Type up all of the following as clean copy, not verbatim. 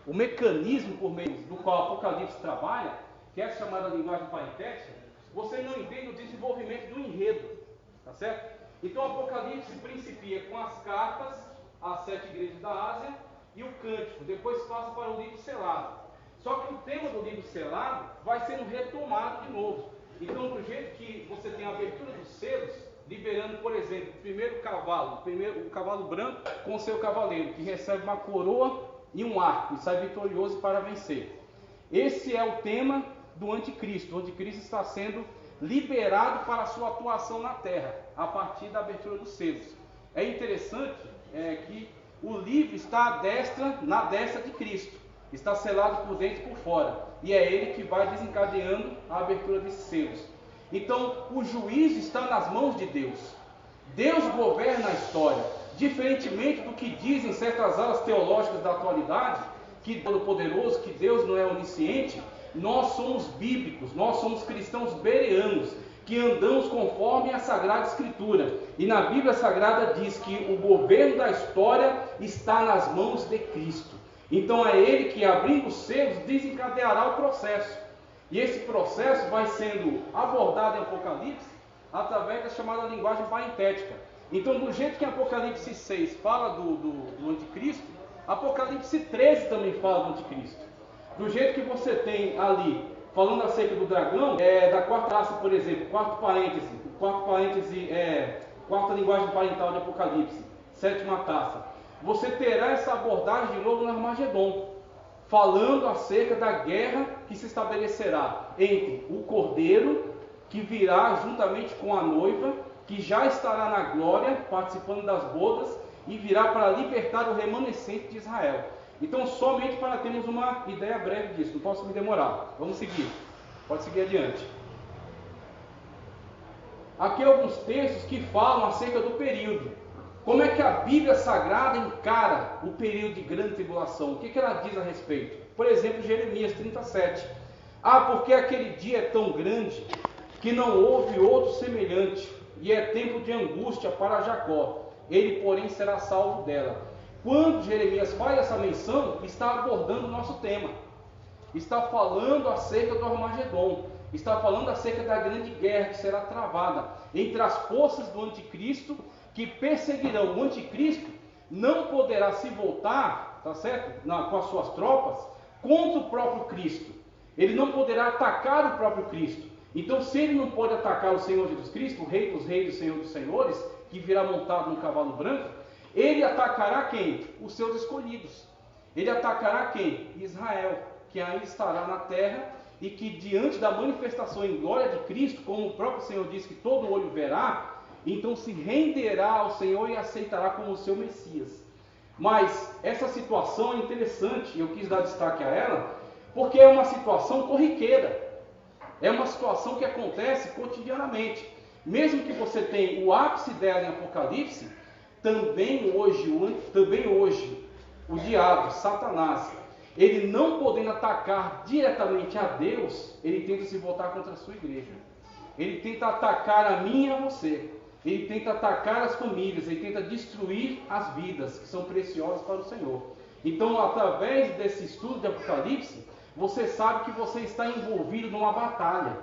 o mecanismo por meio do qual o Apocalipse trabalha, que é a chamada linguagem parentética, você não entende o desenvolvimento do enredo, tá certo? Então o Apocalipse principia com as cartas às 7 igrejas da Ásia e o cântico, depois passa para o livro selado. Só que o tema do livro selado vai sendo retomado de novo. Então, do jeito que você tem a abertura dos selos, liberando, por exemplo, o primeiro cavalo, o cavalo branco com o seu cavaleiro, que recebe uma coroa e um arco, e sai vitorioso para vencer. Esse é o tema do anticristo. O anticristo está sendo liberado para a sua atuação na terra, a partir da abertura dos selos. É interessante que o livro está na destra de Cristo, está selado por dentro e por fora, e é ele que vai desencadeando a abertura desses selos. Então, o juízo está nas mãos de Deus. Deus governa a história, diferentemente do que dizem certas alas teológicas da atualidade, que Deus é poderoso, que Deus não é onisciente. Nós somos bíblicos, nós somos cristãos bereanos, que andamos conforme a Sagrada Escritura. E na Bíblia Sagrada diz que o governo da história está nas mãos de Cristo. Então é Ele que, abrindo os selos, desencadeará o processo. E esse processo vai sendo abordado em Apocalipse através da chamada linguagem parentética. Então, do jeito que Apocalipse 6 fala do anticristo, Apocalipse 13 também fala do anticristo. Do jeito que você tem ali, falando acerca do dragão, da quarta raça, por exemplo, quarta linguagem parental de Apocalipse, sétima taça. Você terá essa abordagem de novo no Armagedon, falando acerca da guerra que se estabelecerá entre o cordeiro, que virá juntamente com a noiva, que já estará na glória, participando das bodas, e virá para libertar o remanescente de Israel. Então, somente para termos uma ideia breve disso, não posso me demorar. Vamos seguir, pode seguir adiante. Aqui alguns textos que falam acerca do período. Como é que a Bíblia Sagrada encara o período de grande tribulação? O que ela diz a respeito? Por exemplo, Jeremias 37. Porque aquele dia é tão grande que não houve outro semelhante, e é tempo de angústia para Jacó. Ele, porém, será salvo dela. Quando Jeremias faz essa menção, está abordando o nosso tema. Está falando acerca do Armagedon. Está falando acerca da grande guerra que será travada entre as forças do anticristo, que perseguirão. O anticristo não poderá se voltar, tá certo? Com as suas tropas, contra o próprio Cristo. Ele não poderá atacar o próprio Cristo. Então, se ele não pode atacar o Senhor Jesus Cristo, o Rei dos Reis e o Senhor dos Senhores, que virá montado num cavalo branco, ele atacará quem? Os seus escolhidos. Ele atacará quem? Israel, que ainda estará na terra, e que diante da manifestação em glória de Cristo, como o próprio Senhor disse que todo olho verá, então se renderá ao Senhor e aceitará como o seu Messias. Mas essa situação é interessante, eu quis dar destaque a ela, porque é uma situação corriqueira. É uma situação que acontece cotidianamente. Mesmo que você tenha o ápice dela em Apocalipse, também hoje o diabo, Satanás, ele não podendo atacar diretamente a Deus, ele tenta se voltar contra a sua igreja. Ele tenta atacar a mim e a você. Ele tenta atacar as famílias, ele tenta destruir as vidas que são preciosas para o Senhor. Então, através desse estudo de Apocalipse, você sabe que você está envolvido numa batalha.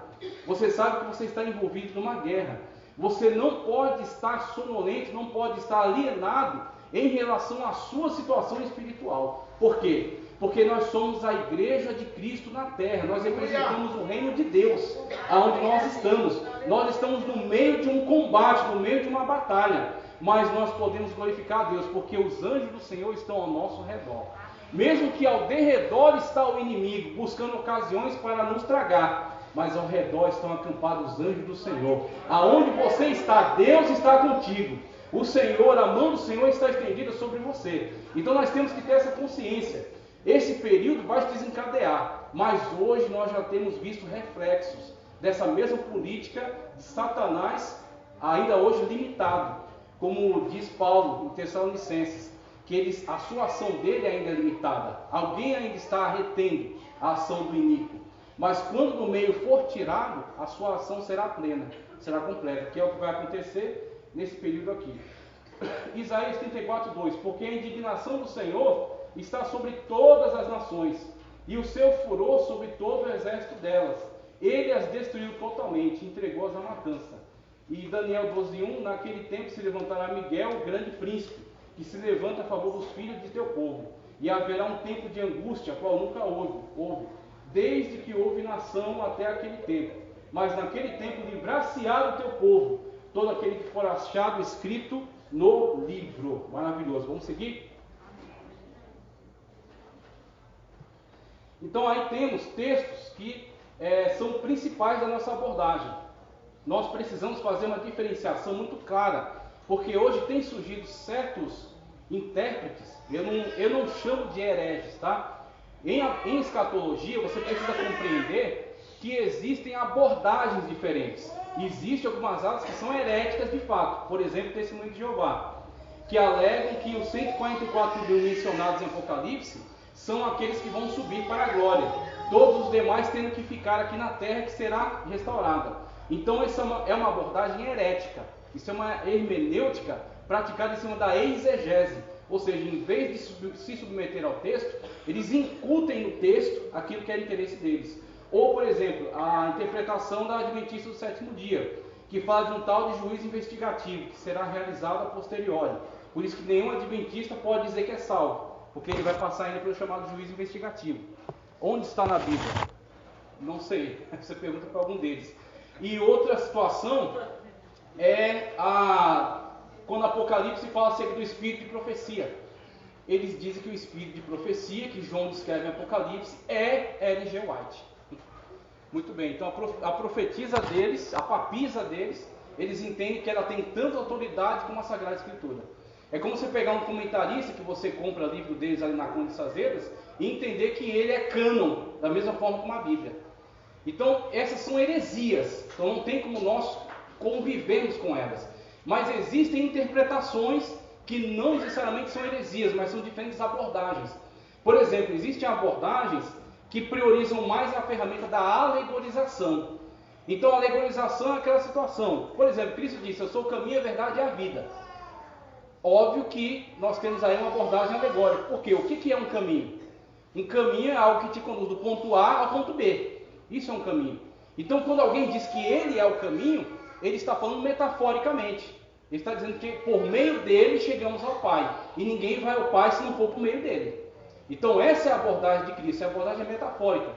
Você sabe que você está envolvido numa guerra. Você não pode estar sonolento, não pode estar alienado em relação à sua situação espiritual. Por quê? Porque nós somos a igreja de Cristo na terra. Nós representamos o reino de Deus, aonde nós estamos. Nós estamos no meio de um combate, no meio de uma batalha. Mas nós podemos glorificar a Deus, porque os anjos do Senhor estão ao nosso redor. Mesmo que ao derredor está o inimigo, buscando ocasiões para nos tragar, mas ao redor estão acampados os anjos do Senhor. Aonde você está, Deus está contigo. O Senhor, a mão do Senhor está estendida sobre você. Então nós temos que ter essa consciência. Esse período vai se desencadear, mas hoje nós já temos visto reflexos dessa mesma política de Satanás, ainda hoje limitado. Como diz Paulo em Tessalonicenses, que a sua ação dele ainda é limitada. Alguém ainda está retendo a ação do iníquo. Mas quando do meio for tirado, a sua ação será plena, será completa, que é o que vai acontecer nesse período aqui. Isaías 34:2, porque a indignação do Senhor está sobre todas as nações, e o seu furor sobre todo o exército delas. Ele as destruiu totalmente, entregou-as à matança. E Daniel 12:1, naquele tempo se levantará Miguel, o grande príncipe, que se levanta a favor dos filhos de teu povo. E haverá um tempo de angústia, qual nunca houve, desde que houve nação até aquele tempo. Mas naquele tempo livrar-se-á do teu povo, todo aquele que for achado escrito no livro. Maravilhoso. Vamos seguir? Então aí temos textos que são principais da nossa abordagem. Nós precisamos fazer uma diferenciação muito clara, porque hoje tem surgido certos intérpretes, eu não chamo de hereges, tá? Em escatologia você precisa compreender que existem abordagens diferentes. Existem algumas áreas que são heréticas de fato, por exemplo, o Testemunho de Jeová, que alegam que os 144 mil mencionados em Apocalipse são aqueles que vão subir para a glória, todos os demais tendo que ficar aqui na terra, que será restaurada. Então essa é uma abordagem herética, isso é uma hermenêutica praticada em cima da exegese, ou seja, em vez de se submeter ao texto, eles incutem no texto aquilo que é interesse deles. Ou, por exemplo, a interpretação da Adventista do sétimo dia, que fala de um tal de juízo investigativo, que será realizado a posteriori. Por isso que nenhum adventista pode dizer que é salvo, porque ele vai passar ainda pelo chamado juízo investigativo. Onde está na Bíblia? Não sei, você pergunta para algum deles. E outra situação é quando Apocalipse fala acerca do espírito de profecia. Eles dizem que o espírito de profecia, que João descreve em Apocalipse, é Ellen G. White. Muito bem, então a profetisa deles, a papisa deles, eles entendem que ela tem tanta autoridade como a Sagrada Escritura. É como você pegar um comentarista que você compra livro deles ali na Conde de Sazedas e entender que ele é cânon, da mesma forma como a Bíblia. Então, essas são heresias, então não tem como nós convivermos com elas. Mas existem interpretações que não necessariamente são heresias, mas são diferentes abordagens. Por exemplo, existem abordagens que priorizam mais a ferramenta da alegorização. Então, a alegorização é aquela situação. Por exemplo, Cristo disse: eu sou o caminho, a verdade e a vida. Óbvio que nós temos aí uma abordagem alegórica. Por quê? O que é um caminho? Um caminho é algo que te conduz do ponto A ao ponto B. Isso é um caminho. Então, quando alguém diz que ele é o caminho, ele está falando metaforicamente. Ele está dizendo que por meio dele chegamos ao Pai. E ninguém vai ao Pai se não for por meio dele. Então, essa é a abordagem de Cristo. Essa abordagem é metafórica.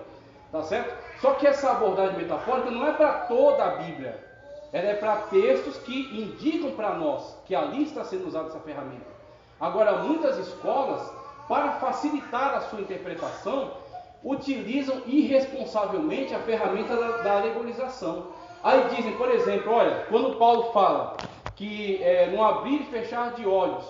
Tá certo? Só que essa abordagem metafórica não é para toda a Bíblia. Ela é para textos que indicam para nós que ali está sendo usada essa ferramenta. Agora, muitas escolas, para facilitar a sua interpretação, utilizam irresponsavelmente a ferramenta da alegorização. Aí dizem, por exemplo, olha, quando Paulo fala que no abrir e fechar de olhos,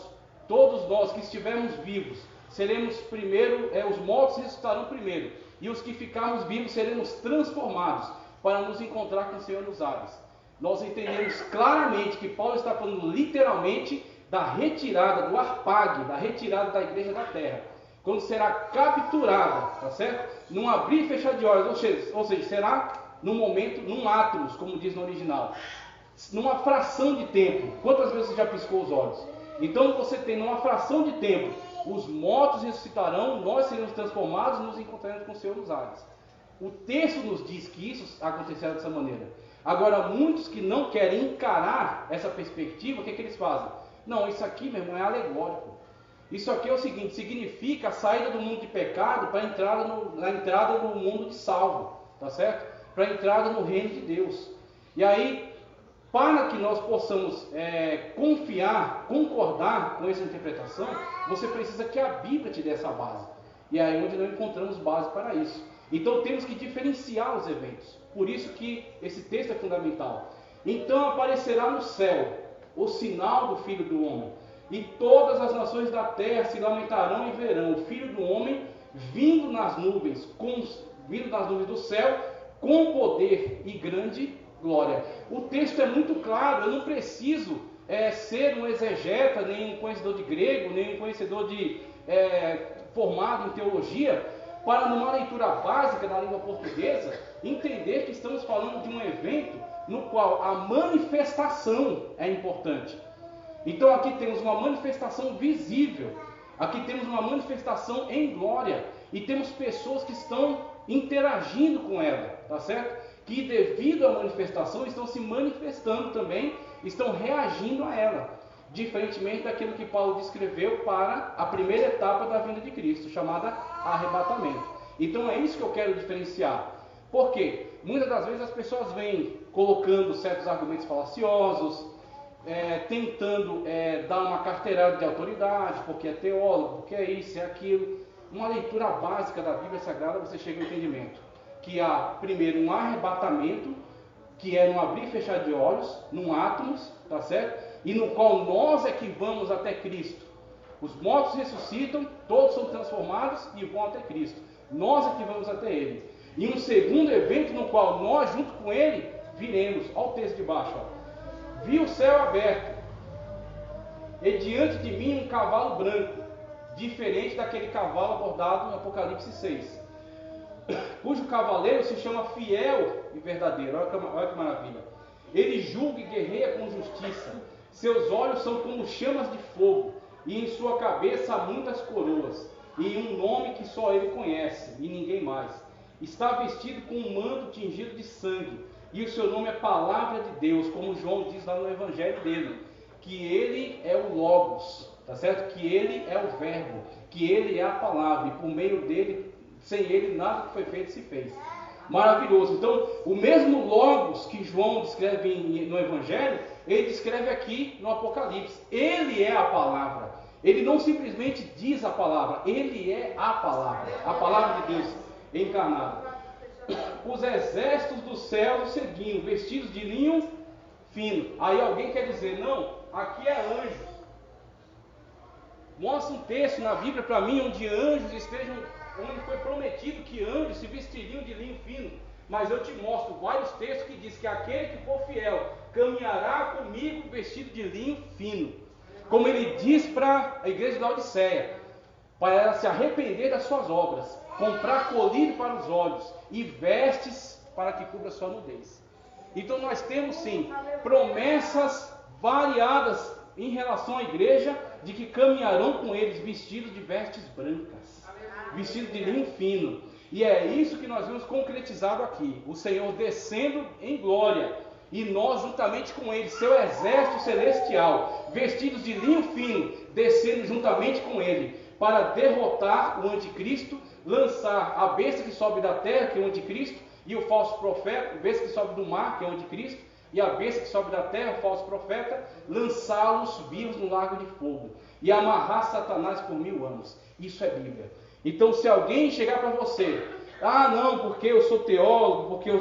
todos nós que estivermos vivos, seremos primeiro, os mortos ressuscitarão primeiro, e os que ficarmos vivos seremos transformados para nos encontrar com o Senhor nos ares. Nós entendemos claramente que Paulo está falando literalmente da retirada do arpague, da retirada da igreja da terra, quando será capturada, tá certo? Num abrir e fechar de olhos, ou seja, será num momento, num átomos, como diz no original, numa fração de tempo. Quantas vezes você já piscou os olhos? Então você tem numa fração de tempo, os mortos ressuscitarão, nós seremos transformados e nos encontraremos com o Senhor nos ares. O texto nos diz que isso acontecerá dessa maneira. Agora, muitos que não querem encarar essa perspectiva, o que eles fazem? Não, isso aqui, meu irmão, é alegórico. Isso aqui é o seguinte, significa a saída do mundo de pecado para a entrada no mundo de salvo, tá certo? Para a entrada no reino de Deus. E aí, para que nós possamos concordar com essa interpretação, você precisa que a Bíblia te dê essa base. E é aí onde nós encontramos base para isso. Então temos que diferenciar os eventos. Por isso que esse texto é fundamental. Então aparecerá no céu o sinal do Filho do Homem, e todas as nações da terra se lamentarão e verão o Filho do Homem vindo nas nuvens do céu, com poder e grande glória. O texto é muito claro, eu não preciso ser um exegeta, nem um conhecedor de grego, nem um conhecedor formado em teologia, para numa leitura básica da língua portuguesa, entender que estamos falando de um evento no qual a manifestação é importante. Então aqui temos uma manifestação visível. Aqui temos uma manifestação em glória e temos pessoas que estão interagindo com ela, tá certo? Que devido à manifestação estão se manifestando também, estão reagindo a ela, diferentemente daquilo que Paulo descreveu para a primeira etapa da vinda de Cristo, chamada arrebatamento. Então é isso que eu quero diferenciar. Por quê? Muitas das vezes as pessoas vêm colocando certos argumentos falaciosos, tentando dar uma carteirada de autoridade, porque é teólogo, porque é isso, é aquilo. Uma leitura básica da Bíblia Sagrada, você chega ao entendimento que há primeiro um arrebatamento, que é num abrir e fechar de olhos, num átomos, tá certo? E no qual nós é que vamos até Cristo. Os mortos ressuscitam, todos são transformados e vão até Cristo. Nós é que vamos até Ele. E um segundo evento no qual nós, junto com Ele, viremos. Olha o texto de baixo. Ó. Vi o céu aberto, e diante de mim um cavalo branco, diferente daquele cavalo abordado em Apocalipse 6, cujo cavaleiro se chama Fiel e Verdadeiro. Olha que maravilha. Ele julga e guerreia com justiça. Seus olhos são como chamas de fogo, e em sua cabeça há muitas coroas, e um nome que só ele conhece, e ninguém mais. Está vestido com um manto tingido de sangue, e o seu nome é Palavra de Deus, como João diz lá no Evangelho dele, que ele é o Logos, tá certo? Que ele é o Verbo, que ele é a Palavra, e por meio dele, sem ele, nada que foi feito se fez. Maravilhoso. Então, o mesmo Logos que João descreve no Evangelho, ele descreve aqui no Apocalipse. Ele é a palavra. Ele não simplesmente diz a palavra, ele é a palavra de Deus encarnada. Os exércitos do céu o seguiam, vestidos de linho fino. Aí alguém quer dizer, não, aqui é anjo. Mostra um texto na Bíblia para mim onde anjos estejam, onde foi prometido que anjos se vestiriam de linho fino. Mas eu te mostro vários textos que diz que aquele que for fiel caminhará comigo vestido de linho fino. Como ele diz para a igreja de Laodiceia, para ela se arrepender das suas obras, comprar colírio para os olhos e vestes para que cubra sua nudez. Então nós temos sim promessas variadas em relação à igreja, de que caminharão com eles vestidos de vestes brancas, vestidos de linho fino. E é isso que nós vemos concretizado aqui, o Senhor descendo em glória, e nós juntamente com ele, seu exército celestial, vestidos de linho fino, descendo juntamente com ele, para derrotar o anticristo, lançar a besta que sobe da terra, que é o anticristo, e o falso profeta, a besta que sobe do mar, que é o anticristo, e a besta que sobe da terra, o falso profeta, lançá-los vivos no lago de fogo, e amarrar Satanás por 1000 anos. Isso é Bíblia. Então, se alguém chegar para você, não, porque eu sou teólogo, porque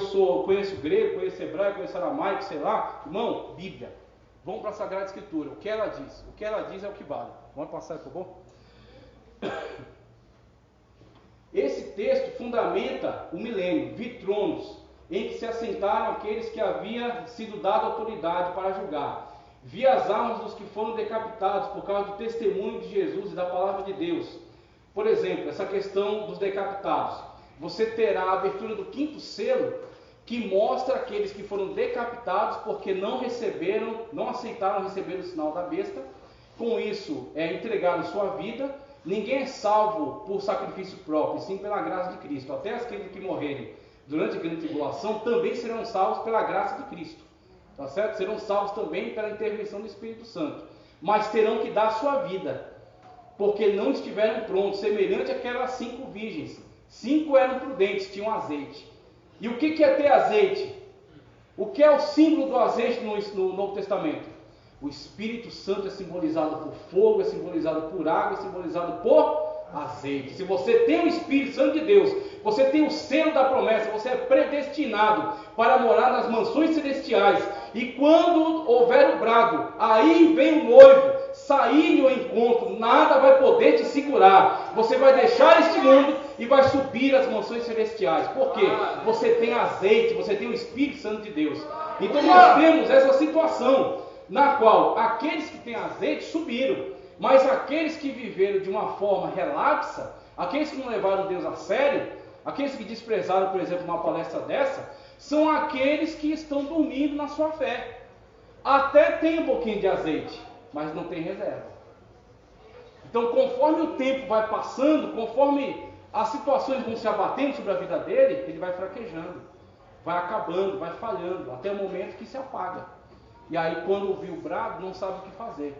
conheço grego, conheço hebraico, conheço aramaico, sei lá, irmão, Bíblia. Vamos para a Sagrada Escritura, o que ela diz? O que ela diz é o que vale. Vamos passar, por favor? Esse texto fundamenta o milênio, vi tronos, em que se assentaram aqueles que havia sido dado autoridade para julgar. Vi as almas dos que foram decapitados por causa do testemunho de Jesus e da palavra de Deus. Por exemplo, essa questão dos decapitados. Você terá a abertura do 5º selo, que mostra aqueles que foram decapitados porque não aceitaram receber o sinal da besta. Com isso, entregaram sua vida. Ninguém é salvo por sacrifício próprio, sim pela graça de Cristo. Até aqueles que morrerem durante a grande tribulação também serão salvos pela graça de Cristo. Tá certo? Serão salvos também pela intervenção do Espírito Santo. Mas terão que dar sua vida, porque não estiveram prontos, semelhante àquelas 5 virgens. 5 eram prudentes, tinham azeite. E o que é ter azeite? O que é o símbolo do azeite no Novo Testamento? O Espírito Santo é simbolizado por fogo, é simbolizado por água, é simbolizado por azeite. Se você tem o Espírito Santo de Deus, você tem o selo da promessa, você é predestinado para morar nas mansões celestiais. E quando houver o brado, aí vem o noivo, sair ao encontro, nada vai poder te segurar. Você vai deixar este mundo e vai subir às mansões celestiais. Por quê? Você tem azeite, você tem o Espírito Santo de Deus. Então nós temos essa situação na qual aqueles que têm azeite subiram, mas aqueles que viveram de uma forma relapsa, aqueles que não levaram Deus a sério, aqueles que desprezaram, por exemplo, uma palestra dessa, são aqueles que estão dormindo na sua fé. Até tem um pouquinho de azeite, mas não tem reserva. Então, conforme o tempo vai passando, conforme as situações vão se abatendo sobre a vida dele, ele vai fraquejando, vai acabando, vai falhando, até o momento que se apaga. E aí, quando ouvir o brado, não sabe o que fazer.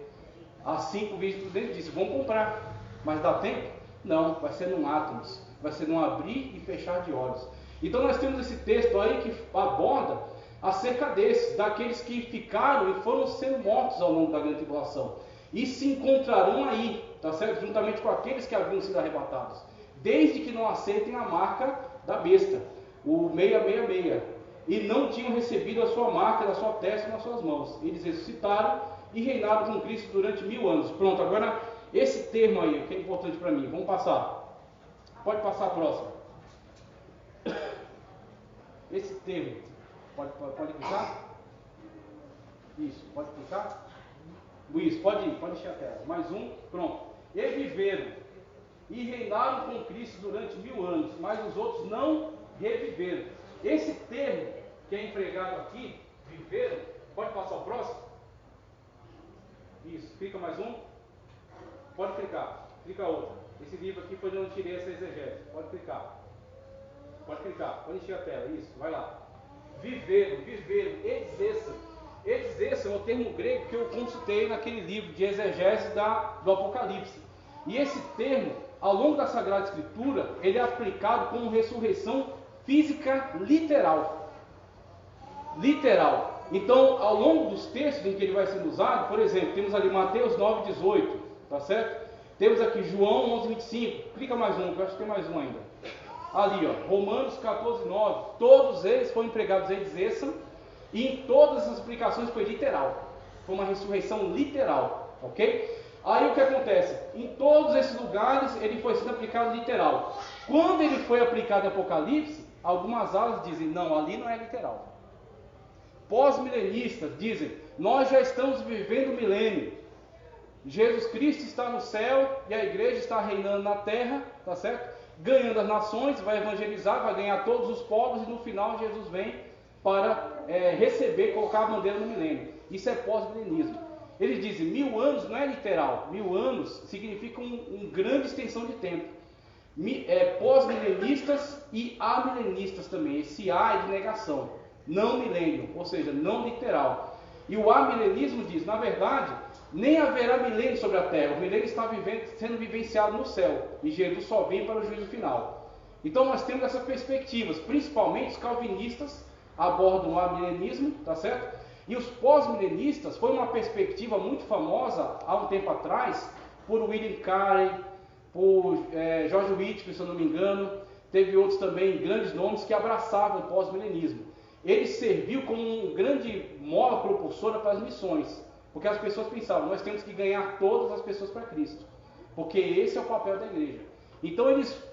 Assim que o vice-presidente disse: vamos comprar, mas dá tempo? Não, vai ser num átomos, vai ser num abrir e fechar de olhos. Então nós temos esse texto aí que aborda acerca desses, daqueles que ficaram e foram sendo mortos ao longo da grande tribulação, e se encontrarão aí, tá certo? Juntamente com aqueles que haviam sido arrebatados, desde que não aceitem a marca da besta, o 666, e não tinham recebido a sua marca da sua testa nas suas mãos. Eles ressuscitaram e reinaram com Cristo durante 1000 anos. Pronto, agora esse termo aí, que é importante para mim, vamos passar. Pode passar a próxima. Esse termo, pode clicar? Isso, pode clicar? Isso, pode encher a tela. Mais um, pronto. E viveram e reinaram com Cristo durante 1000 anos, mas os outros não reviveram. Esse termo que é empregado aqui, viveram, pode passar o próximo? Isso, clica mais um. Pode clicar, clica outro. Esse livro aqui foi de onde eu tirei essa exegese. Pode clicar, pode encher a tela. Isso, vai lá. Viveram, exerçam. Exerçam é o termo grego que eu consultei naquele livro de exegese do Apocalipse. E esse termo, ao longo da Sagrada Escritura, ele é aplicado como ressurreição física literal. Literal. Então, ao longo dos textos em que ele vai sendo usado, por exemplo, temos ali Mateus 9,18, tá certo? Temos aqui João 11,25, clica mais um, que eu acho que tem mais um ainda. Ali, ó, Romanos 14,9, todos eles foram empregados em exerçam, e em todas as aplicações foi literal. Foi uma ressurreição literal, ok? Aí o que acontece? Em todos esses lugares ele foi sendo aplicado literal. Quando ele foi aplicado em Apocalipse, algumas alas dizem: não, ali não é literal. Pós-milenistas dizem: nós já estamos vivendo o milênio. Jesus Cristo está no céu e a igreja está reinando na terra, tá certo? Ganhando as nações, vai evangelizar, vai ganhar todos os povos, e no final Jesus vem para receber, colocar a bandeira no milênio. Isso é pós-milenismo. Eles dizem: 1000 anos não é literal, 1000 anos significa uma grande extensão de tempo. Pós-milenistas e amilenistas também. Esse A é de negação, não milênio, ou seja, não literal. E o amilenismo diz: na verdade, nem haverá milênio sobre a terra, o milênio está sendo vivenciado no céu, e Jesus só vem para o juízo final. Então nós temos essas perspectivas, principalmente os calvinistas abordam o amilenismo, tá certo? E os pós-milenistas foi uma perspectiva muito famosa há um tempo atrás, por William Carey, por George Whitfield, se eu não me engano. Teve outros também, grandes nomes, que abraçavam o pós-milenismo. Ele serviu como uma grande mola propulsora para as missões, porque as pessoas pensavam: nós temos que ganhar todas as pessoas para Cristo, porque esse é o papel da igreja. Então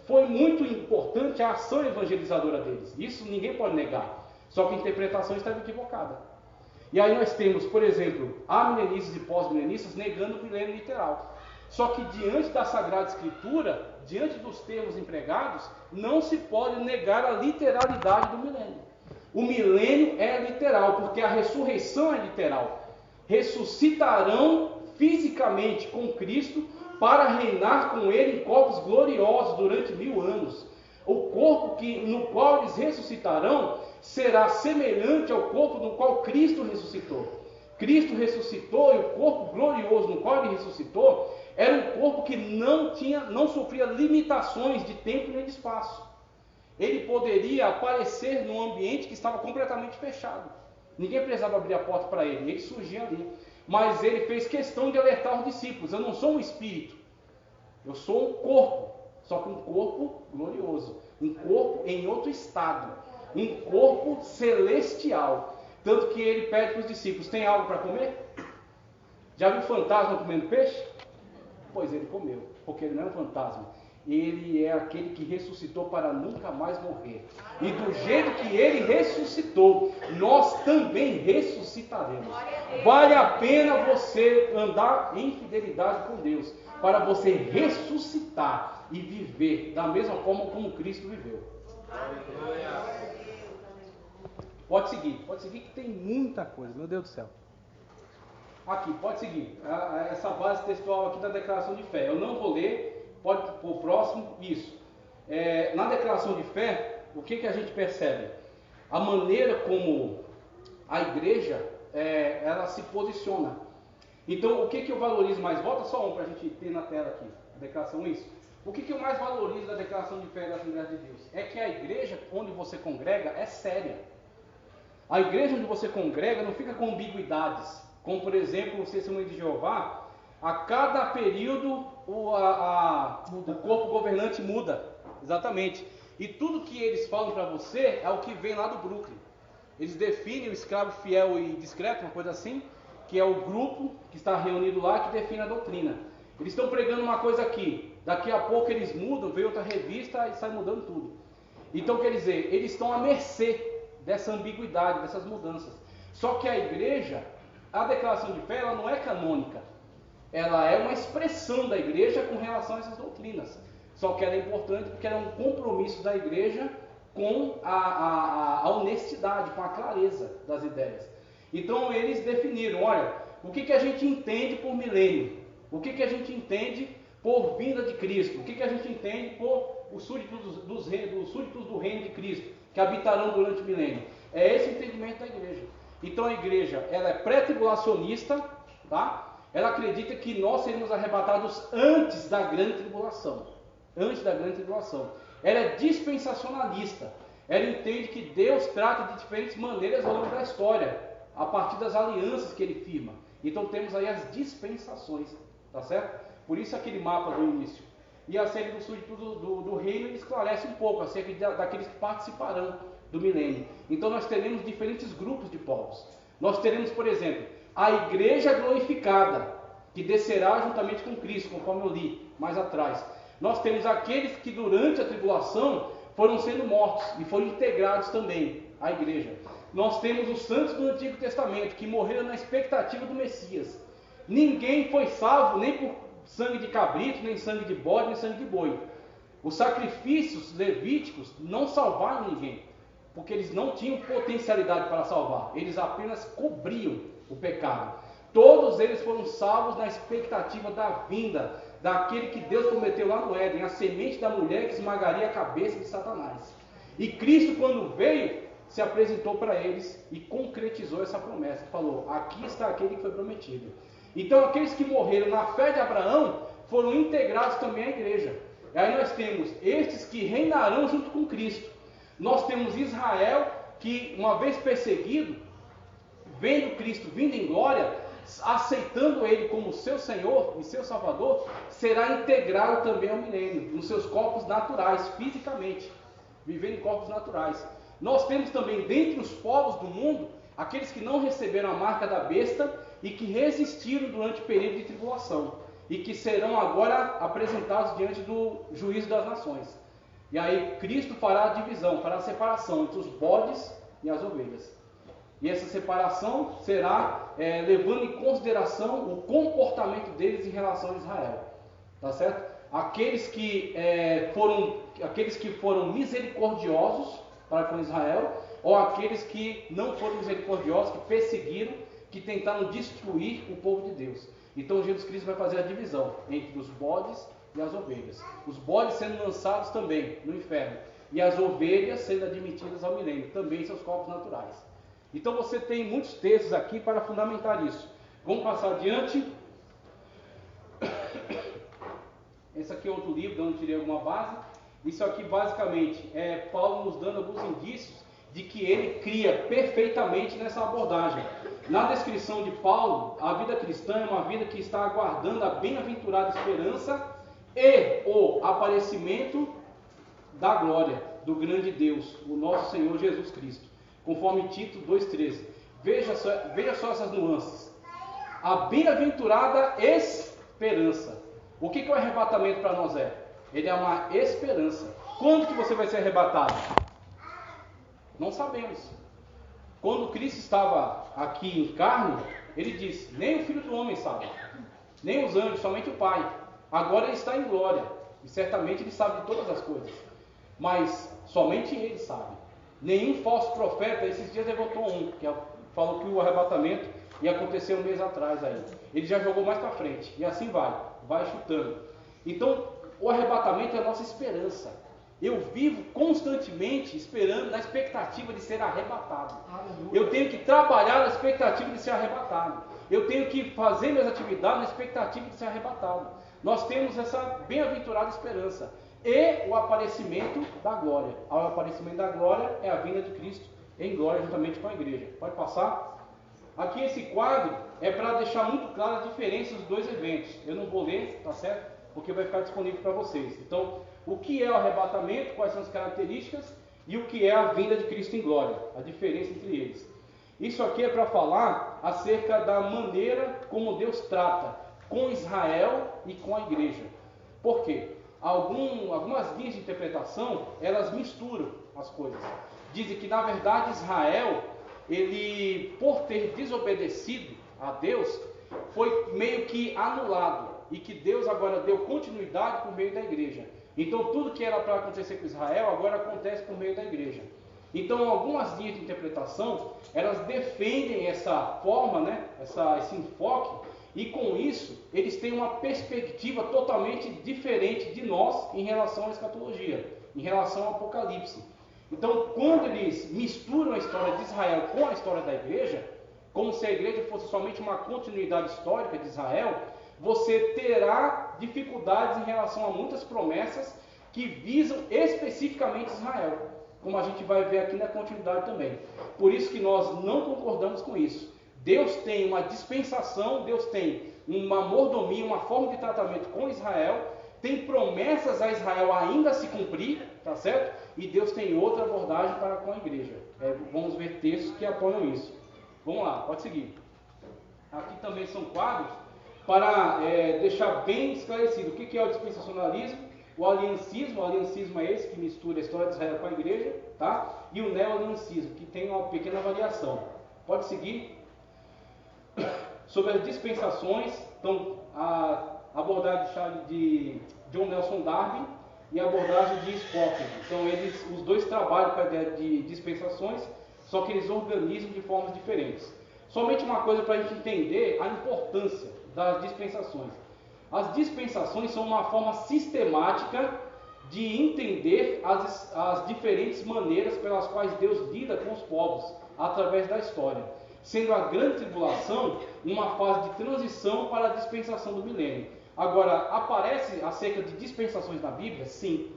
foi muito importante a ação evangelizadora deles, isso ninguém pode negar, só que a interpretação estava equivocada. E aí nós temos, por exemplo, amilenistas e pós-milenistas negando o milênio literal. Só que diante da Sagrada Escritura, diante dos termos empregados, não se pode negar a literalidade do milênio. O milênio é literal, porque a ressurreição é literal. Ressuscitarão fisicamente com Cristo para reinar com Ele em corpos gloriosos durante 1000 anos. O corpo no qual eles ressuscitarão será semelhante ao corpo no qual Cristo ressuscitou. Cristo ressuscitou, e o corpo glorioso no qual ele ressuscitou era um corpo que não sofria limitações de tempo nem de espaço. Ele poderia aparecer num ambiente que estava completamente fechado. Ninguém precisava abrir a porta para ele, ele surgia ali. Mas ele fez questão de alertar os discípulos: eu não sou um espírito, eu sou um corpo, só que um corpo glorioso, um corpo em outro estado, um corpo celestial. Tanto que ele pede para os discípulos: tem algo para comer? Já viu fantasma comendo peixe? Pois ele comeu, porque ele não é um fantasma, ele é aquele que ressuscitou para nunca mais morrer. E do jeito que ele ressuscitou, nós também ressuscitaremos. Vale a pena você andar em fidelidade com Deus, para você ressuscitar e viver da mesma forma como Cristo viveu. Pode seguir que tem muita coisa, meu Deus do céu. aqui, pode seguir, essa base textual aqui da declaração de fé. Eu não vou ler, pode pôr próximo, isso. Na declaração de fé, o que a gente percebe? A maneira como a igreja, ela se posiciona. Então, o que eu valorizo mais? Volta só um para a gente ter na tela aqui, a declaração, isso. O que eu mais valorizo da declaração de fé da Assembleia de Deus? É que a igreja onde você congrega é séria. A igreja onde você congrega não fica com ambiguidades. Como, por exemplo, os testemunhos de Jeová, a cada período o corpo governante muda. Exatamente. E tudo que eles falam para você é o que vem lá do Brooklyn. Eles definem o escravo fiel e discreto, uma coisa assim, que é o grupo que está reunido lá que define a doutrina. Eles estão pregando uma coisa aqui, daqui a pouco eles mudam, vem outra revista e sai mudando tudo. Então, quer dizer, eles estão à mercê dessa ambiguidade, dessas mudanças. Só que a igreja, a declaração de fé, ela não é canônica. Ela é uma expressão da igreja com relação a essas doutrinas. Só que ela é importante porque ela é um compromisso da igreja com a honestidade, com a clareza das ideias. Então eles definiram, olha, o que a gente entende por milênio? O que a gente entende por vinda de Cristo? O que a gente entende por os súditos do reino de Cristo, que habitarão durante o milênio? É esse o entendimento da igreja. Então a igreja, ela é pré-tribulacionista, tá? Ela acredita que nós seremos arrebatados antes da grande tribulação. Antes da grande tribulação. Ela é dispensacionalista. Ela entende que Deus trata de diferentes maneiras ao longo da história, a partir das alianças que ele firma. Então temos aí as dispensações, tá certo? Por isso aquele mapa do início. E a série do súdito do reino ele esclarece um pouco acerca daqueles que participarão do milênio. Então nós teremos diferentes grupos de povos. Nós teremos, por exemplo, a igreja glorificada, que descerá juntamente com Cristo, conforme eu li mais atrás. Nós temos aqueles que durante a tribulação foram sendo mortos e foram integrados também à igreja. Nós temos os santos do Antigo Testamento, que morreram na expectativa do Messias. Ninguém foi salvo nem por sangue de cabrito, nem sangue de bode, nem sangue de boi. Os sacrifícios levíticos não salvaram ninguém, porque eles não tinham potencialidade para salvar. Eles apenas cobriam o pecado. Todos eles foram salvos na expectativa da vinda daquele que Deus prometeu lá no Éden, a semente da mulher que esmagaria a cabeça de Satanás. E Cristo, quando veio, se apresentou para eles e concretizou essa promessa. Falou, aqui está aquele que foi prometido. Então aqueles que morreram na fé de Abraão foram integrados também à igreja. E aí nós temos estes que reinarão junto com Cristo. Nós temos Israel que, uma vez perseguido, vendo Cristo vindo em glória, aceitando ele como seu Senhor e seu Salvador, será integrado também ao milênio, nos seus corpos naturais, fisicamente, vivendo em corpos naturais. Nós temos também, dentre os povos do mundo, aqueles que não receberam a marca da besta e que resistiram durante o período de tribulação, e que serão agora apresentados diante do juízo das nações. E aí Cristo fará a divisão, fará a separação entre os bodes e as ovelhas. E essa separação será levando em consideração o comportamento deles em relação a Israel. Tá certo? Aqueles que foram misericordiosos para com Israel, ou aqueles que não foram misericordiosos, que perseguiram, que tentaram destruir o povo de Deus. Então Jesus Cristo vai fazer a divisão entre os bodes e as ovelhas. Os bodes sendo lançados também no inferno, e as ovelhas sendo admitidas ao milênio, também em seus corpos naturais. Então você tem muitos textos aqui para fundamentar isso. Vamos passar adiante. Esse aqui é outro livro, de onde tirei alguma base. Isso aqui basicamente é Paulo nos dando alguns indícios de que ele cria perfeitamente nessa abordagem. Na descrição de Paulo, a vida cristã é uma vida que está aguardando a bem-aventurada esperança e o aparecimento da glória do grande Deus, o nosso Senhor Jesus Cristo. Conforme Tito 2,13. Veja só essas nuances. A bem-aventurada esperança. O que o arrebatamento para nós é? Ele é uma esperança. Quando que você vai ser arrebatado? Não sabemos. Quando Cristo estava aqui em carne, ele disse, nem o Filho do Homem sabe, nem os anjos, somente o Pai. Agora ele está em glória, e certamente ele sabe de todas as coisas, mas somente ele sabe. Nenhum falso profeta, esses dias levantou um, que falou que o arrebatamento e aconteceu um mês atrás aí. Ele já jogou mais para frente, e assim vai chutando. Então, o arrebatamento é a nossa esperança. Eu vivo constantemente esperando, na expectativa de ser arrebatado. Eu tenho que trabalhar na expectativa de ser arrebatado. Eu tenho que fazer minhas atividades na expectativa de ser arrebatado. Nós temos essa bem-aventurada esperança. E o aparecimento da glória. O aparecimento da glória é a vinda de Cristo em glória juntamente com a igreja. Pode passar? Aqui esse quadro é para deixar muito claro a diferença dos dois eventos. Eu não vou ler, tá certo? Porque vai ficar disponível para vocês. Então, o que é o arrebatamento, quais são as características e o que é a vinda de Cristo em glória, a diferença entre eles. Isso aqui é para falar acerca da maneira como Deus trata com Israel e com a igreja. Por quê? Algumas linhas de interpretação, elas misturam as coisas. Dizem que, na verdade, Israel, ele, por ter desobedecido a Deus, foi meio que anulado. E que Deus agora deu continuidade por meio da igreja. Então, tudo que era para acontecer com Israel, agora acontece por meio da igreja. Então, algumas linhas de interpretação, elas defendem essa forma, né? Esse enfoque, e com isso, eles têm uma perspectiva totalmente diferente de nós em relação à escatologia, em relação ao Apocalipse. Então, quando eles misturam a história de Israel com a história da igreja, como se a igreja fosse somente uma continuidade histórica de Israel, você terá dificuldades em relação a muitas promessas que visam especificamente Israel, como a gente vai ver aqui na continuidade também. Por isso que nós não concordamos com isso. Deus tem uma dispensação, Deus tem uma mordomia, uma forma de tratamento com Israel, tem promessas a Israel ainda a se cumprir, tá certo? E Deus tem outra abordagem para com a igreja. Vamos ver textos que apoiam isso. Vamos lá, pode seguir. Aqui também são quadros para deixar bem esclarecido o que é o dispensacionalismo, o aliancismo é esse que mistura a história de Israel com a igreja, tá? E o neo-aliancismo, que tem uma pequena variação. Pode seguir. Sobre as dispensações, então, a abordagem de John Nelson Darby e a abordagem de Spock. Então, os dois trabalham com a ideia de dispensações, só que eles organizam de formas diferentes. Somente uma coisa para a gente entender a importância das dispensações. As dispensações são uma forma sistemática de entender as diferentes maneiras pelas quais Deus lida com os povos através da história, sendo a grande tribulação uma fase de transição para a dispensação do milênio. Agora, aparece acerca de dispensações na Bíblia? Sim.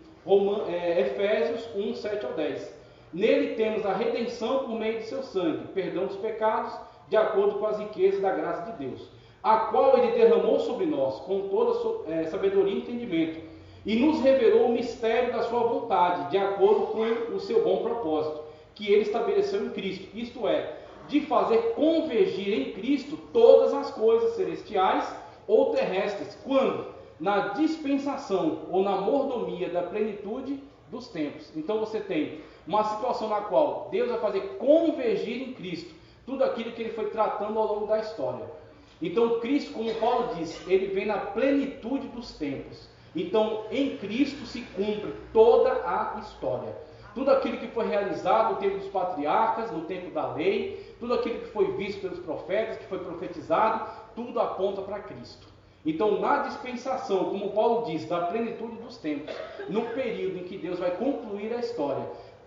Efésios 1, 7 ao 10. Nele temos a redenção por meio de seu sangue, perdão dos pecados, de acordo com as riquezas da graça de Deus, a qual ele derramou sobre nós, com toda sabedoria e entendimento, e nos revelou o mistério da sua vontade, de acordo com o seu bom propósito, que ele estabeleceu em Cristo, isto é, de fazer convergir em Cristo todas as coisas celestiais ou terrestres, quando? Na dispensação ou na mordomia da plenitude dos tempos. Então você tem uma situação na qual Deus vai fazer convergir em Cristo tudo aquilo que ele foi tratando ao longo da história. Então Cristo, como Paulo diz, ele vem na plenitude dos tempos. Então em Cristo se cumpre toda a história. Tudo aquilo que foi realizado no tempo dos patriarcas, no tempo da lei, tudo aquilo que foi visto pelos profetas, que foi profetizado, tudo aponta para Cristo. Então, na dispensação, como Paulo diz, da plenitude dos tempos, no período em que Deus vai concluir a história,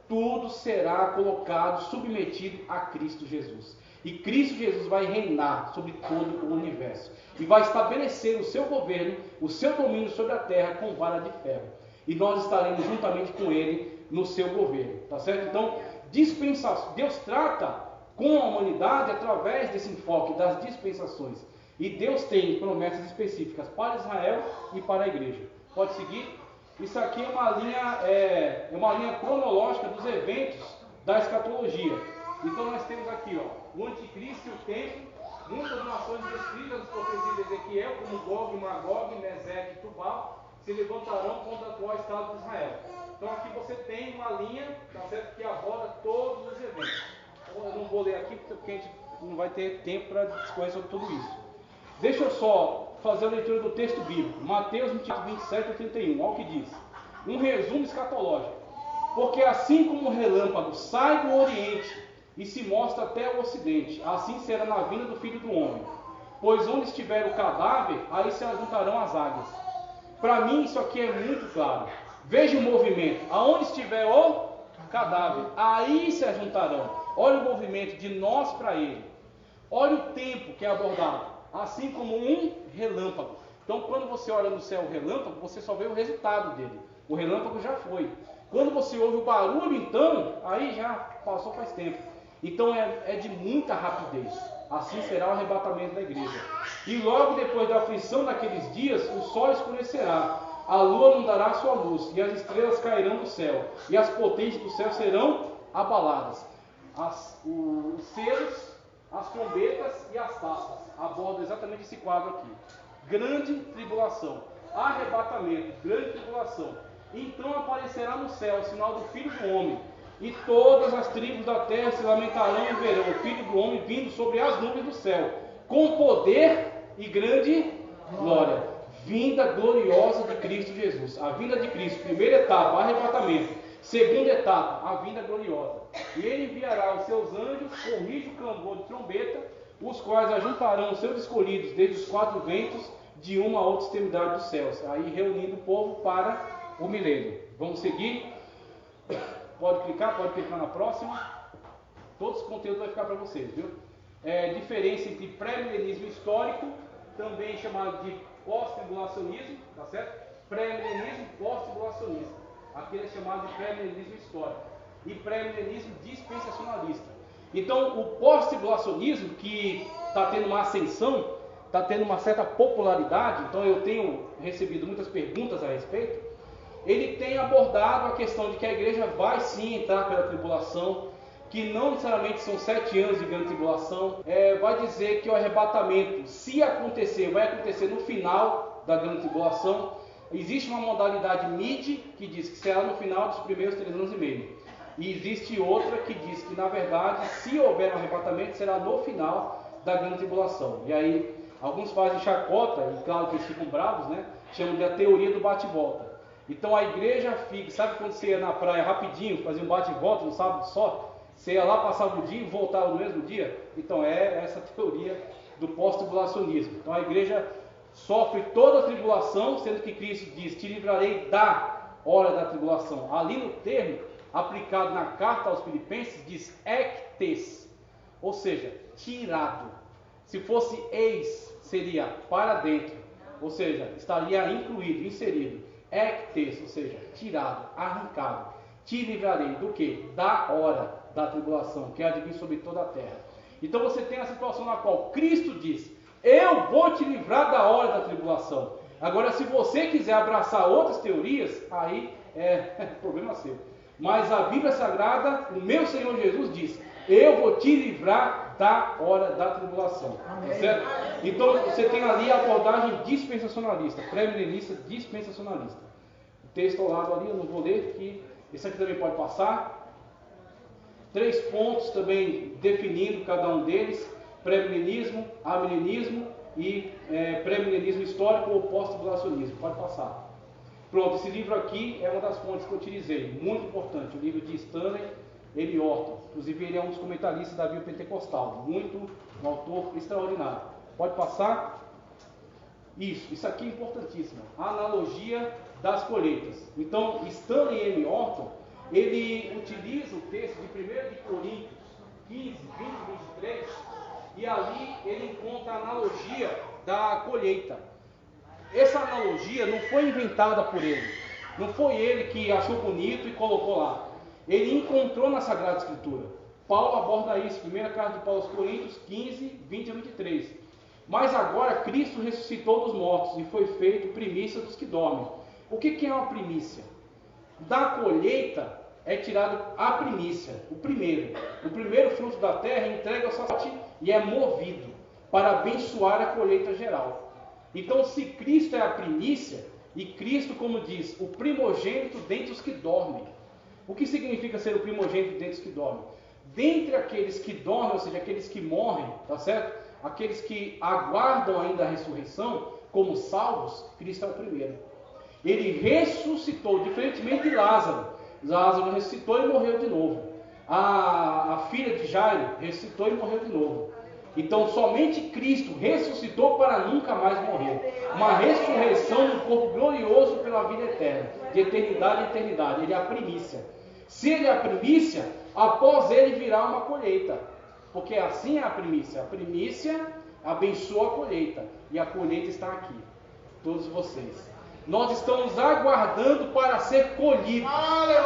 tudo será colocado, submetido a Cristo Jesus. E Cristo Jesus vai reinar sobre todo o universo. E vai estabelecer o seu governo, o seu domínio sobre a terra com vara de ferro. E nós estaremos juntamente com ele no seu governo, tá certo? Então, dispensação, Deus trata com a humanidade através desse enfoque das dispensações. E Deus tem promessas específicas para Israel e para a igreja. Pode seguir? Isso aqui é uma linha cronológica dos eventos da escatologia. Então nós temos aqui, o anticristo e o tempo, muitas nações descritas nas profecias de Ezequiel, como Gog, Magog, Meseque e Tubal, se levantarão contra o atual estado de Israel. Então aqui você tem uma linha, tá certo, que aborda todos os eventos. Eu não vou ler aqui porque a gente não vai ter tempo para discorrer sobre tudo isso. Deixa eu só fazer a leitura do texto bíblico. Mateus 27 a 31, olha o que diz. Um resumo escatológico. Porque assim como o relâmpago sai do oriente e se mostra até o ocidente. Assim será na vinda do Filho do Homem. Pois onde estiver o cadáver, aí se ajuntarão as águias. Para mim isso aqui é muito claro. Veja o movimento. Aonde estiver o cadáver, aí se ajuntarão. Olha o movimento de nós para ele. Olha o tempo que é abordado. Assim como um relâmpago. Então quando você olha no céu o relâmpago, você só vê o resultado dele. O relâmpago já foi. Quando você ouve o barulho, então, aí já passou faz tempo. Então é de muita rapidez. Assim será o arrebatamento da igreja. E logo depois da aflição daqueles dias, o sol escurecerá, a lua não dará sua luz, e as estrelas cairão do céu, e as potências do céu serão abaladas. Os selos, as trombetas e as taças abordam exatamente esse quadro aqui. Grande tribulação, arrebatamento, grande tribulação. Então aparecerá no céu o sinal do Filho do Homem, e todas as tribos da terra se lamentarão e verão o Filho do Homem vindo sobre as nuvens do céu, com poder e grande glória. Vinda gloriosa de Cristo Jesus. A vinda de Cristo, primeira etapa, arrebatamento. Segunda etapa, a vinda gloriosa. E ele enviará os seus anjos com rijo clamor de trombeta, os quais ajuntarão os seus escolhidos desde os quatro ventos, de uma a outra extremidade dos céus. Aí reunindo o povo para o milênio. Vamos seguir? Pode clicar na próxima. Todos os conteúdos vai ficar para vocês, viu? Diferença entre pré-milenismo histórico, também chamado de pós-tribulacionismo, tá certo? Pré-milenismo, pós-tribulacionismo. Aquele é chamado de pré-milenismo histórico. E pré-milenismo dispensacionalista. Então, o pós-tribulacionismo, que está tendo uma ascensão, está tendo uma certa popularidade, então eu tenho recebido muitas perguntas a respeito, ele tem abordado a questão de que a igreja vai sim entrar pela tribulação, que não necessariamente são 7 anos de grande tribulação, vai dizer que o arrebatamento, se acontecer, vai acontecer no final da grande tribulação. Existe uma modalidade mid, que diz que será no final dos primeiros 3 anos e meio. E existe outra que diz que, na verdade, se houver um arrebatamento, será no final da grande tribulação. E aí, alguns fazem chacota, e claro que eles ficam bravos, né? Chamam de a teoria do bate-volta. Então a igreja fica, sabe quando você ia na praia rapidinho, fazia um bate-volta no sábado só? Você ia lá, passava o dia e voltava no mesmo dia? Então é essa teoria do pós-tribulacionismo. Então a igreja sofre toda a tribulação, sendo que Cristo diz, te livrarei da hora da tribulação. Ali no termo, aplicado na carta aos Filipenses, diz ectes, ou seja, tirado. Se fosse eis, seria para dentro, ou seja, estaria incluído, inserido. Ectes, ou seja, tirado, arrancado. Te livrarei do que? Da hora da tribulação, que há de vir sobre toda a terra. Então você tem a situação na qual Cristo diz, eu vou te livrar da hora da tribulação. Agora, se você quiser abraçar outras teorias, aí é problema seu. Mas a Bíblia Sagrada, o meu Senhor Jesus diz, eu vou te livrar da hora da tribulação. Tá certo? Então você tem ali a abordagem dispensacionalista, pré-milenista dispensacionalista. O texto ao lado ali, eu não vou ler, que esse aqui também pode passar. 3 pontos também definindo cada um deles: pré-milenismo, amilenismo e pré-milenismo histórico ou pós-tribulacionismo. Pode passar. Pronto, esse livro aqui é uma das fontes que eu utilizei, muito importante, o livro de Stanley L. Orton. Inclusive ele é um dos comentaristas da Bíblia Pentecostal, um autor extraordinário. Pode passar? Isso aqui é importantíssimo, a analogia das colheitas. Então, Stanley L. Orton, ele utiliza o texto de 1 de Coríntios 15, 20 e 23, e ali ele encontra a analogia da colheita. Essa analogia não foi inventada por ele, não foi ele que achou bonito e colocou lá. Ele encontrou na Sagrada Escritura. Paulo aborda isso, primeira carta de Paulo aos Coríntios 15, 20 a 23. Mas agora Cristo ressuscitou dos mortos e foi feito primícia dos que dormem. O que é uma primícia? Da colheita é tirado a primícia, o primeiro fruto da terra entrega ao sacerdote e é movido para abençoar a colheita geral. Então, se Cristo é a primícia, e Cristo, como diz, o primogênito dentre os que dormem. O que significa ser o primogênito dentre os que dormem? Dentre aqueles que dormem, ou seja, aqueles que morrem, tá certo? Aqueles que aguardam ainda a ressurreição, como salvos, Cristo é o primeiro. Ele ressuscitou, diferentemente de Lázaro. Lázaro ressuscitou e morreu de novo. A filha de Jairo ressuscitou e morreu de novo. Então somente Cristo ressuscitou para nunca mais morrer. Uma ressurreição no corpo glorioso pela vida eterna, de eternidade em eternidade. Ele é a primícia. Se ele é a primícia, após ele virá uma colheita. Porque assim é a primícia. A primícia abençoa a colheita. E a colheita está aqui. Todos vocês. Nós estamos aguardando para ser colhidos,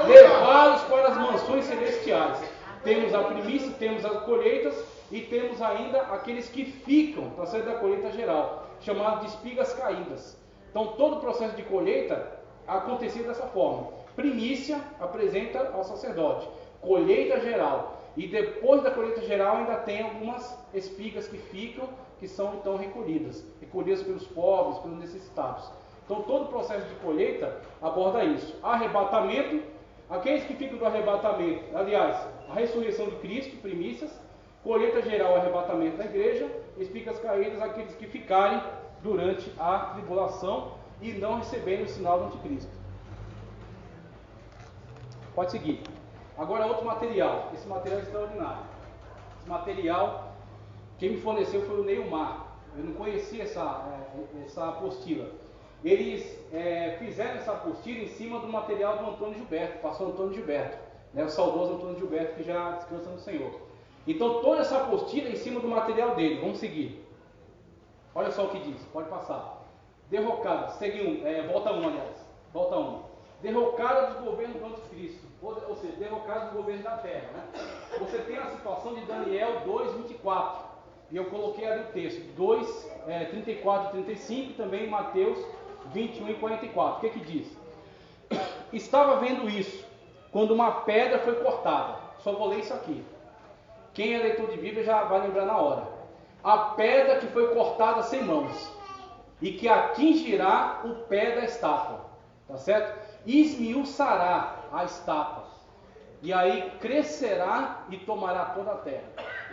levados para as mansões celestiais. Temos a primícia, temos as colheitas e temos ainda aqueles que ficam para sair da colheita geral, chamado de espigas caídas. Então todo o processo de colheita acontecia dessa forma. Primícia apresenta ao sacerdote, colheita geral. E depois da colheita geral ainda tem algumas espigas que ficam, que são então recolhidas pelos pobres, pelos necessitados. Então todo o processo de colheita aborda isso. Arrebatamento, aqueles que ficam do arrebatamento, aliás, a ressurreição de Cristo, primícias, colheita geral, arrebatamento da igreja, espigas caídas, aqueles que ficarem durante a tribulação e não receberem o sinal do anticristo. Pode seguir. Agora outro material, esse material é extraordinário. Esse material, quem me forneceu foi o Neymar. Eu não conhecia essa apostila. Eles fizeram essa apostila em cima do material do Antônio Gilberto, pastor Antônio Gilberto, né, o saudoso Antônio Gilberto, que já descansa no Senhor. Então toda essa apostila é em cima do material dele. Vamos seguir. Olha só o que diz, pode passar. Derrocada, segue volta 1, aliás. Volta 1. Derrocada dos governos do anticristo, ou seja, derrocada dos governos da terra. Né? Você tem a situação de Daniel 2:24. E eu coloquei ali o texto, 34 e 35, e também Mateus 21 e 44. O que diz? Estava vendo isso, quando uma pedra foi cortada. Só vou ler isso aqui. Quem é leitor de Bíblia já vai lembrar na hora. A pedra que foi cortada sem mãos, e que atingirá o pé da estátua. Tá certo? Esmiuçará a estátua. E aí crescerá e tomará toda a terra.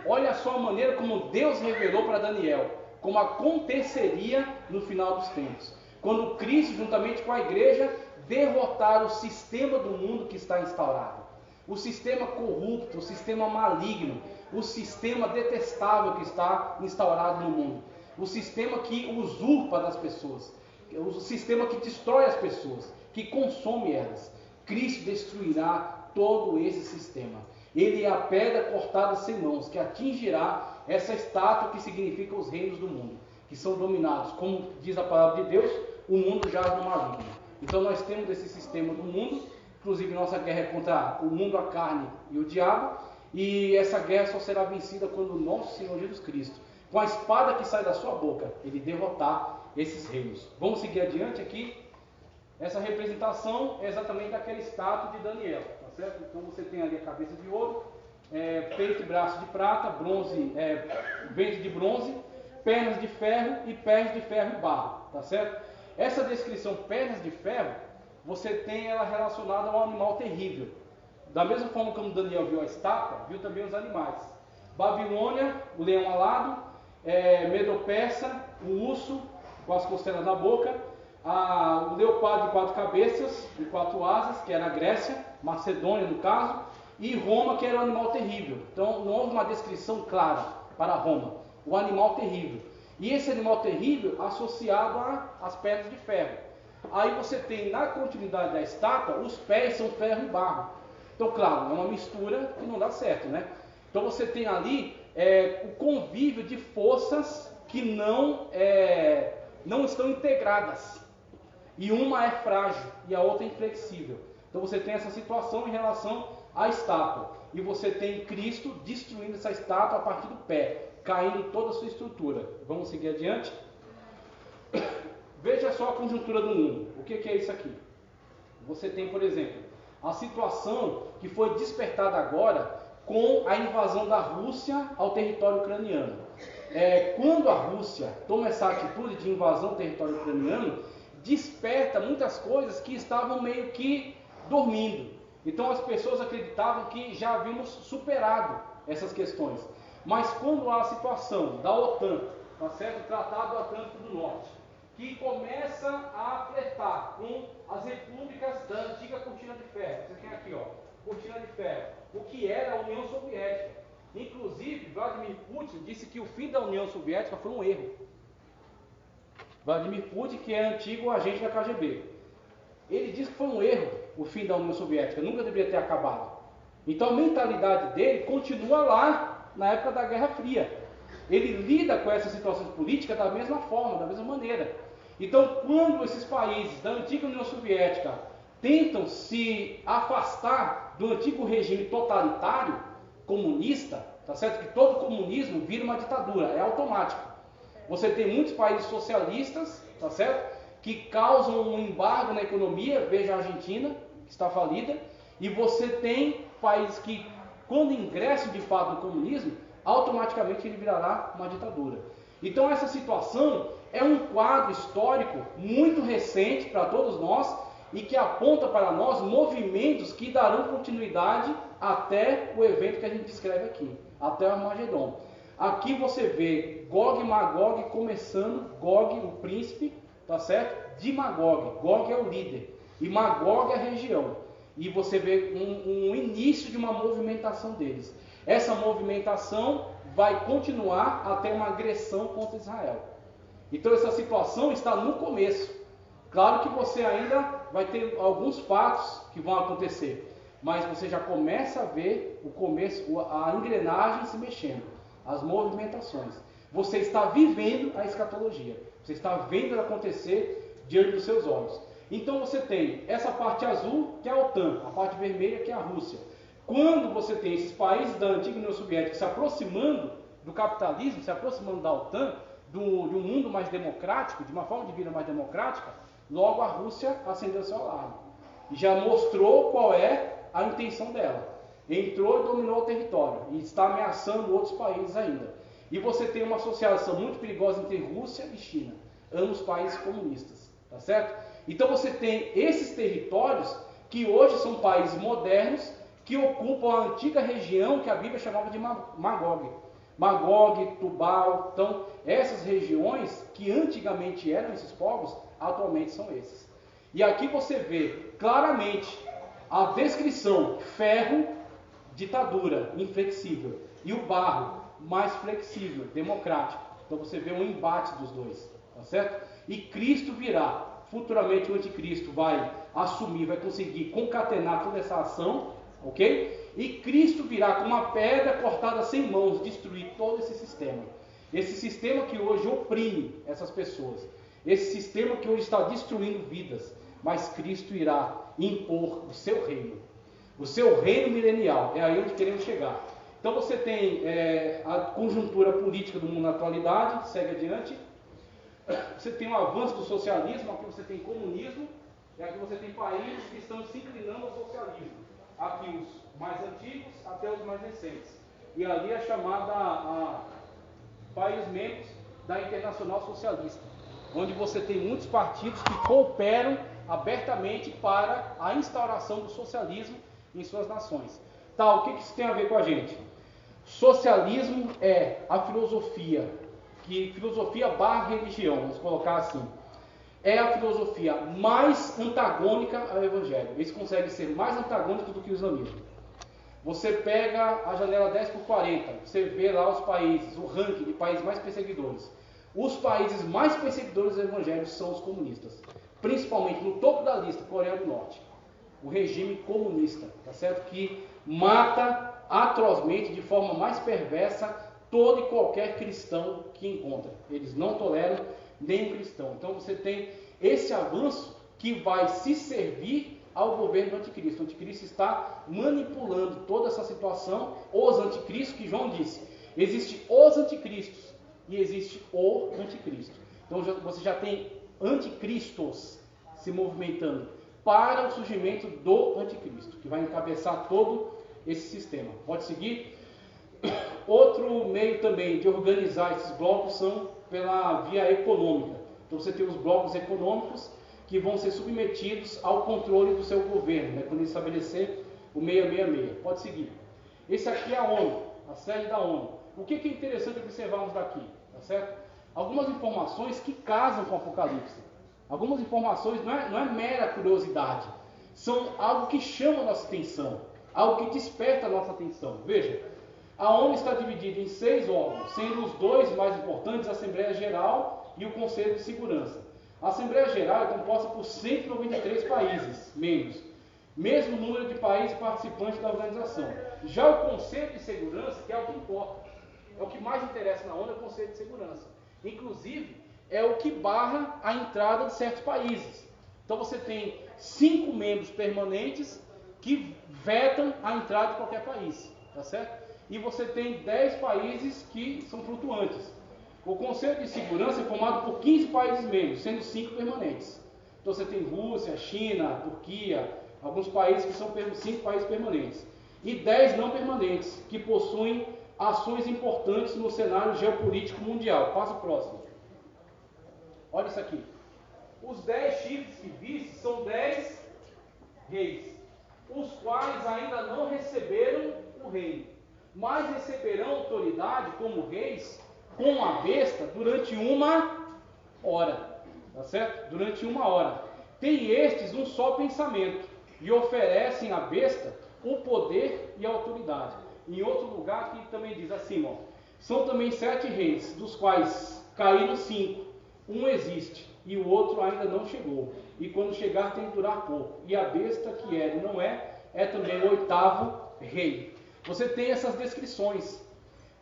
Olha só a maneira como Deus revelou para Daniel como aconteceria no final dos tempos. Quando Cristo, juntamente com a igreja, derrotar o sistema do mundo que está instaurado. O sistema corrupto, o sistema maligno, o sistema detestável que está instaurado no mundo. O sistema que usurpa das pessoas. O sistema que destrói as pessoas, que consome elas. Cristo destruirá todo esse sistema. Ele é a pedra cortada sem mãos, que atingirá essa estátua que significa os reinos do mundo, que são dominados, como diz a palavra de Deus, o mundo jaz no maligno. Então nós temos esse sistema do mundo, inclusive nossa guerra é contra o mundo, a carne e o diabo, e essa guerra só será vencida quando o nosso Senhor Jesus Cristo, com a espada que sai da sua boca, ele derrotar esses reinos. Vamos seguir adiante aqui. Essa representação é exatamente daquela estátua de Daniel, tá certo? Então você tem ali a cabeça de ouro, peito e braço de prata, ventre de bronze, pernas de ferro e pés de ferro e barro, tá certo? Essa descrição pernas de ferro, você tem ela relacionada a um animal terrível. Da mesma forma como Daniel viu a estátua, viu também os animais. Babilônia, o leão alado, Medo-Persa, o urso com as costelas na boca, o leopardo de 4 cabeças e 4 asas, que era a Grécia, Macedônia no caso, e Roma, que era o animal terrível. Então não houve uma descrição clara para Roma, o animal terrível. E esse animal terrível associado às pernas de ferro. Aí você tem na continuidade da estátua, os pés são ferro e barro. Então claro, é uma mistura que não dá certo, né? Então você tem ali o convívio de forças que não estão integradas. E uma é frágil e a outra é inflexível. Então você tem essa situação em relação à estátua. E você tem Cristo destruindo essa estátua a partir do pé, caindo toda a sua estrutura. Vamos seguir adiante? Veja só a conjuntura do mundo. O que é isso aqui? Você tem, por exemplo, a situação que foi despertada agora com a invasão da Rússia ao território ucraniano. Quando a Rússia toma essa atitude de invasão ao território ucraniano, desperta muitas coisas que estavam meio que dormindo. Então as pessoas acreditavam que já havíamos superado essas questões. Mas quando há a situação da OTAN, tá certo? O Tratado do Atlântico do Norte, que começa a flertar com as repúblicas da antiga cortina de ferro. Você tem aqui, cortina de ferro, o que era a União Soviética. Inclusive, Vladimir Putin disse que o fim da União Soviética foi um erro. Vladimir Putin, que é antigo agente da KGB, ele disse que foi um erro o fim da União Soviética, nunca deveria ter acabado. Então a mentalidade dele continua lá na época da Guerra Fria. Ele lida com essas situações políticas da mesma forma, da mesma maneira. Então, quando esses países da antiga União Soviética tentam se afastar do antigo regime totalitário, comunista, tá certo? Que todo comunismo vira uma ditadura, é automático. Você tem muitos países socialistas, tá certo? Que causam um embargo na economia, veja a Argentina, que está falida, e você tem países que, quando ingressam de fato no comunismo, automaticamente ele virará uma ditadura. Então essa situação é um quadro histórico muito recente para todos nós e que aponta para nós movimentos que darão continuidade até o evento que a gente descreve aqui, até o Armagedon. Aqui você vê Gog e Magog começando, Gog, o príncipe, tá certo? De Magog. Gog é o líder e Magog é a região. E você vê um início de uma movimentação deles. Essa movimentação vai continuar até uma agressão contra Israel. Então essa situação está no começo. Claro que você ainda vai ter alguns fatos que vão acontecer, mas você já começa a ver o começo, a engrenagem se mexendo, as movimentações. Você está vivendo a escatologia. Você está vendo ela acontecer diante dos seus olhos. Então você tem essa parte azul, que é a OTAN, a parte vermelha, que é a Rússia. Quando você tem esses países da antiga União Soviética se aproximando do capitalismo, se aproximando da OTAN, de um mundo mais democrático, de uma forma de vida mais democrática, logo a Rússia acendeu seu alarme. E já mostrou qual é a intenção dela. Entrou e dominou o território. E está ameaçando outros países ainda. E você tem uma associação muito perigosa entre Rússia e China. Ambos países comunistas. Tá certo? Então você tem esses territórios que hoje são países modernos que ocupam a antiga região que a Bíblia chamava de Magog. Magog, Tubal. Então, essas regiões que antigamente eram esses povos, atualmente são esses. E aqui você vê claramente a descrição: ferro, ditadura, inflexível, e o barro, mais flexível, democrático. Então você vê um embate dos dois, tá certo? E Cristo virá. Futuramente o anticristo vai assumir, vai conseguir concatenar toda essa ação, ok? E Cristo virá com uma pedra cortada sem mãos, destruir todo esse sistema. Esse sistema que hoje oprime essas pessoas. Esse sistema que hoje está destruindo vidas. Mas Cristo irá impor o seu reino. O seu reino milenial. É aí onde queremos chegar. Então você tem a conjuntura política do mundo na atualidade. Segue adiante. Você tem o avanço do socialismo. Aqui você tem comunismo. E aqui você tem países que estão se inclinando ao socialismo. Aqui os mais antigos até os mais recentes. E ali é chamada a países membros da Internacional Socialista, onde você tem muitos partidos que cooperam abertamente para a instauração do socialismo em suas nações. Tá, o que isso tem a ver com a gente? Socialismo é a filosofia, filosofia barra religião, vamos colocar assim. É a filosofia mais antagônica ao Evangelho. Eles conseguem ser mais antagônicos do que o islamismo. Você pega a janela 10/40, você vê lá os países, o ranking de países mais perseguidores. Os países mais perseguidores do Evangelho são os comunistas. Principalmente no topo da lista, Coreia do Norte. O regime comunista, tá certo? Que mata atrozmente, de forma mais perversa, todo e qualquer cristão que encontra. Eles não toleram nenhum cristão. Então você tem esse avanço que vai se servir ao governo do anticristo. O anticristo está manipulando toda essa situação. Os anticristos, que João disse, existe os anticristos e existe o anticristo. Então você já tem anticristos se movimentando para o surgimento do anticristo, que vai encabeçar todo esse sistema. Pode seguir? Outro meio também de organizar esses blocos são pela via econômica. Então você tem os blocos econômicos que vão ser submetidos ao controle do seu governo, né, quando ele estabelecer o 666. Pode seguir. Esse aqui é a ONU, a sede da ONU. O que é interessante observarmos daqui? Tá certo? Algumas informações que casam com o Apocalipse. Algumas informações não é mera curiosidade, são algo que chama a nossa atenção. algo que desperta a nossa atenção. Veja, a ONU está dividida em 6 órgãos, sendo os 2 mais importantes a Assembleia Geral e o Conselho de Segurança. A Assembleia Geral é composta por 193 países, membros, mesmo número de países participantes da organização. Já o Conselho de Segurança, que é o que importa, é o que mais interessa na ONU, é o Conselho de Segurança. Inclusive, é o que barra a entrada de certos países. Então você tem 5 membros permanentes que vetam a entrada de qualquer país, tá certo? E você tem 10 países que são flutuantes. O Conselho de Segurança é formado por 15 países membros, sendo 5 permanentes. Então você tem Rússia, China, Turquia, alguns países que são 5 países permanentes. E 10 não permanentes, que possuem ações importantes no cenário geopolítico mundial. Passa o próximo. Olha isso aqui. Os 10 chifres que viste são 10 reis, os quais ainda não receberam o reino, mas receberão autoridade como reis com a besta durante 1 hora. Tá certo? Durante 1 hora. Tem estes um só pensamento e oferecem à besta o poder e a autoridade. Em outro lugar que também diz assim, ó, são também 7 reis, dos quais caíram 5. Um existe e o outro ainda não chegou. E quando chegar tem que durar pouco. E a besta que é e não é também o 8º rei. Você tem essas descrições.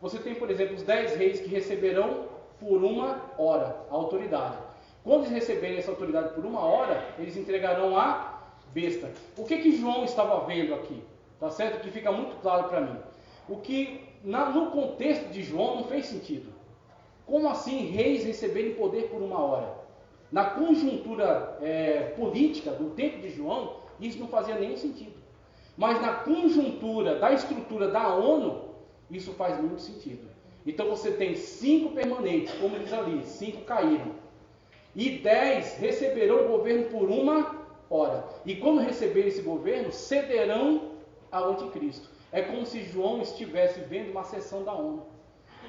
Você tem, por exemplo, os 10 reis que receberão por 1 hora a autoridade. Quando eles receberem essa autoridade por 1 hora, eles entregarão a besta. O que João estava vendo aqui? Tá certo? Que fica muito claro para mim. O que no contexto de João não fez sentido. Como assim reis receberem poder por 1 hora? Na conjuntura política do tempo de João, isso não fazia nenhum sentido. Mas na conjuntura da estrutura da ONU, isso faz muito sentido. Então você tem 5 permanentes, como diz ali, 5 caíram. E 10 receberão o governo por 1 hora. E quando receberem esse governo, cederão ao anticristo. É como se João estivesse vendo uma sessão da ONU,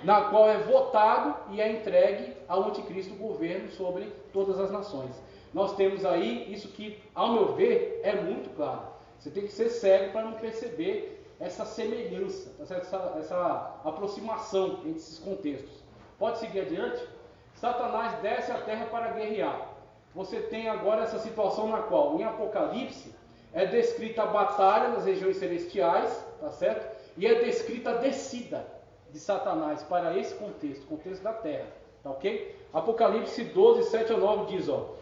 na qual é votado e é entregue ao anticristo o governo sobre todas as nações. Nós temos aí isso que, ao meu ver, é muito claro. Você tem que ser cego para não perceber essa semelhança, essa aproximação entre esses contextos. Pode seguir adiante? Satanás desce à terra para guerrear. Você tem agora essa situação na qual, em Apocalipse, é descrita a batalha nas regiões celestiais, tá certo? E é descrita a descida de Satanás para esse contexto da terra, tá ok? Apocalipse 12, 7 a 9 diz, ó: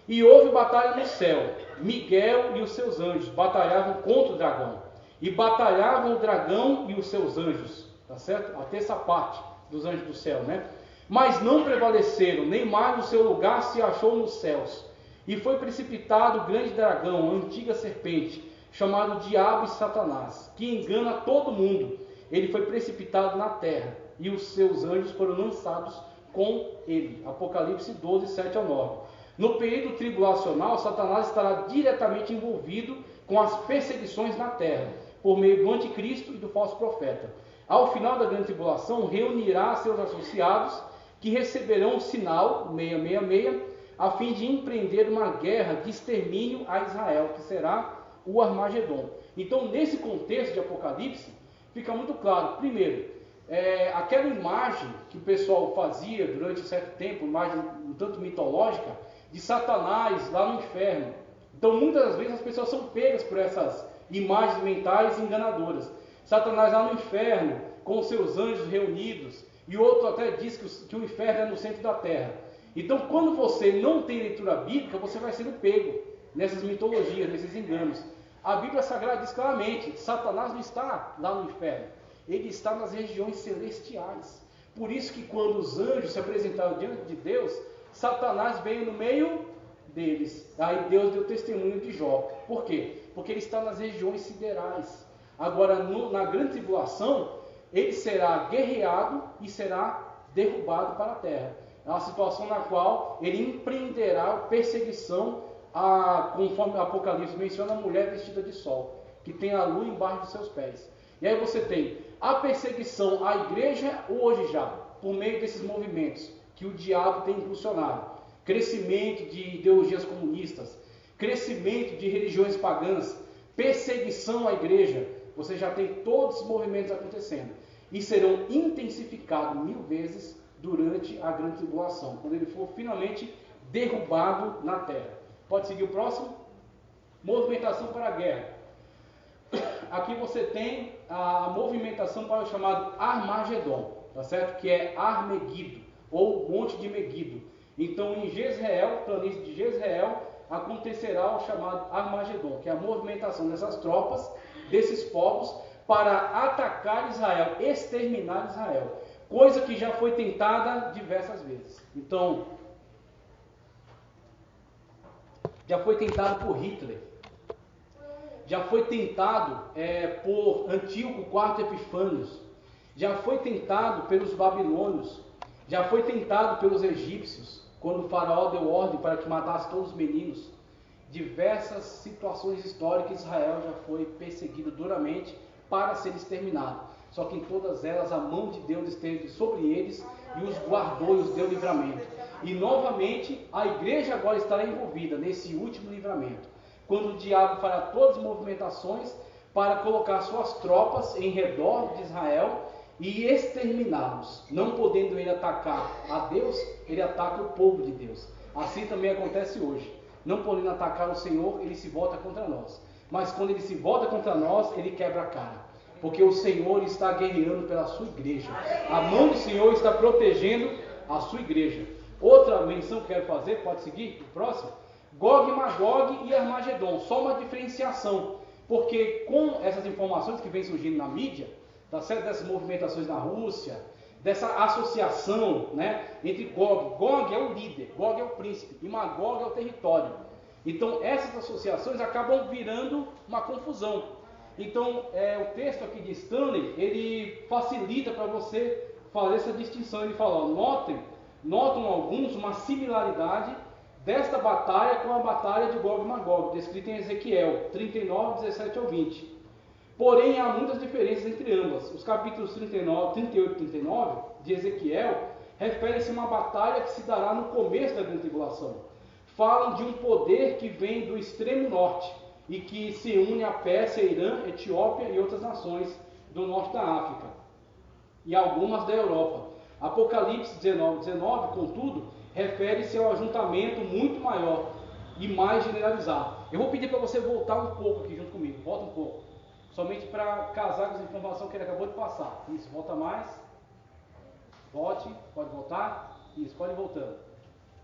e houve batalha no céu, Miguel e os seus anjos batalhavam contra o dragão, e batalhavam o dragão e os seus anjos, tá certo? Até essa parte dos anjos do céu, né? Mas não prevaleceram, nem mais o seu lugar se achou nos céus. E foi precipitado o grande dragão, a antiga serpente, chamado Diabo e Satanás, que engana todo mundo. Ele foi precipitado na terra, e os seus anjos foram lançados com ele. Apocalipse 12, 7 a 9. No período tribulacional, Satanás estará diretamente envolvido com as perseguições na terra, por meio do anticristo e do falso profeta. Ao final da grande tribulação, reunirá seus associados, que receberão o sinal, 666, a fim de empreender uma guerra de extermínio a Israel, que será o Armagedon. Então, nesse contexto de Apocalipse, fica muito claro, primeiro, aquela imagem que o pessoal fazia durante um certo tempo, imagem um tanto mitológica, de Satanás lá no inferno. Então, muitas vezes as pessoas são pegas por essas imagens mentais enganadoras. Satanás lá no inferno, com seus anjos reunidos, e outro até diz que o inferno é no centro da terra. Então, quando você não tem leitura bíblica, você vai sendo pego nessas mitologias, nesses enganos. A Bíblia Sagrada diz claramente: Satanás não está lá no inferno, ele está nas regiões celestiais. Por isso que quando os anjos se apresentaram diante de Deus, Satanás veio no meio deles. Aí Deus deu testemunho de Jó. Por quê? Porque ele está nas regiões siderais. Agora, na grande tribulação, ele será guerreado e será derrubado para a terra. É uma situação na qual ele empreenderá perseguição, conforme o Apocalipse menciona, a mulher vestida de sol, que tem a lua embaixo dos seus pés. E aí você tem a perseguição à igreja hoje já, por meio desses movimentos que o diabo tem impulsionado. Crescimento de ideologias comunistas, crescimento de religiões pagãs, perseguição à igreja. você já tem todos os movimentos acontecendo. E serão intensificados 1000 vezes durante a grande tribulação, quando ele for finalmente derrubado na terra. Pode seguir o próximo? Movimentação para a guerra. Aqui você tem a movimentação para o chamado Armagedon, tá certo? Que é Armegido, ou Monte de Megido. Então, em Jezreel, planície de Jezreel, acontecerá o chamado Armagedon, que é a movimentação dessas tropas, desses povos, para atacar Israel, exterminar Israel. Coisa que já foi tentada diversas vezes. Então, já foi tentado por Hitler. Já foi tentado por Antíoco IV Epifânios. Já foi tentado pelos babilônios. Já foi tentado pelos egípcios, quando o faraó deu ordem para que matasse todos os meninos. Diversas situações históricas, Israel já foi perseguido duramente para ser exterminado. Só que em todas elas a mão de Deus esteve sobre eles e os guardou e os deu livramento. E novamente a igreja agora estará envolvida nesse último livramento, quando o diabo fará todas as movimentações para colocar suas tropas em redor de Israel e exterminá-los. Não podendo ele atacar a Deus, ele ataca o povo de Deus. Assim também acontece hoje. Não podendo atacar o Senhor, ele se volta contra nós. Mas quando ele se volta contra nós, ele quebra a cara. Porque o Senhor está guerreando pela sua igreja. A mão do Senhor está protegendo a sua igreja. Outra menção que quero fazer, pode seguir? O próximo. Gog, Magog e Armagedon. Só uma diferenciação. Porque com essas informações que vem surgindo na mídia, tá certo? Dessas movimentações na Rússia, dessa associação, né, entre Gog. Gog é o líder, Gog é o príncipe e Magog é o território. Então essas associações acabam virando uma confusão. Então o texto aqui de Stanley, ele facilita para você fazer essa distinção. Ele fala, ó, notam alguns uma similaridade desta batalha com a batalha de Gog e Magog, descrita em Ezequiel 39, 17 ao 20. Porém, há muitas diferenças entre ambas. Os capítulos 38 e 39 de Ezequiel referem-se a uma batalha que se dará no começo da grande tribulação. Falam de um poder que vem do extremo norte e que se une à Pérsia, Irã, Etiópia e outras nações do norte da África e algumas da Europa. Apocalipse 19, contudo, refere-se ao ajuntamento muito maior e mais generalizado. Eu vou pedir para você voltar um pouco aqui junto comigo. Volta um pouco. Somente para casar com essa informação que ele acabou de passar. Isso, volta mais. Volte, pode voltar. Isso, pode ir voltando.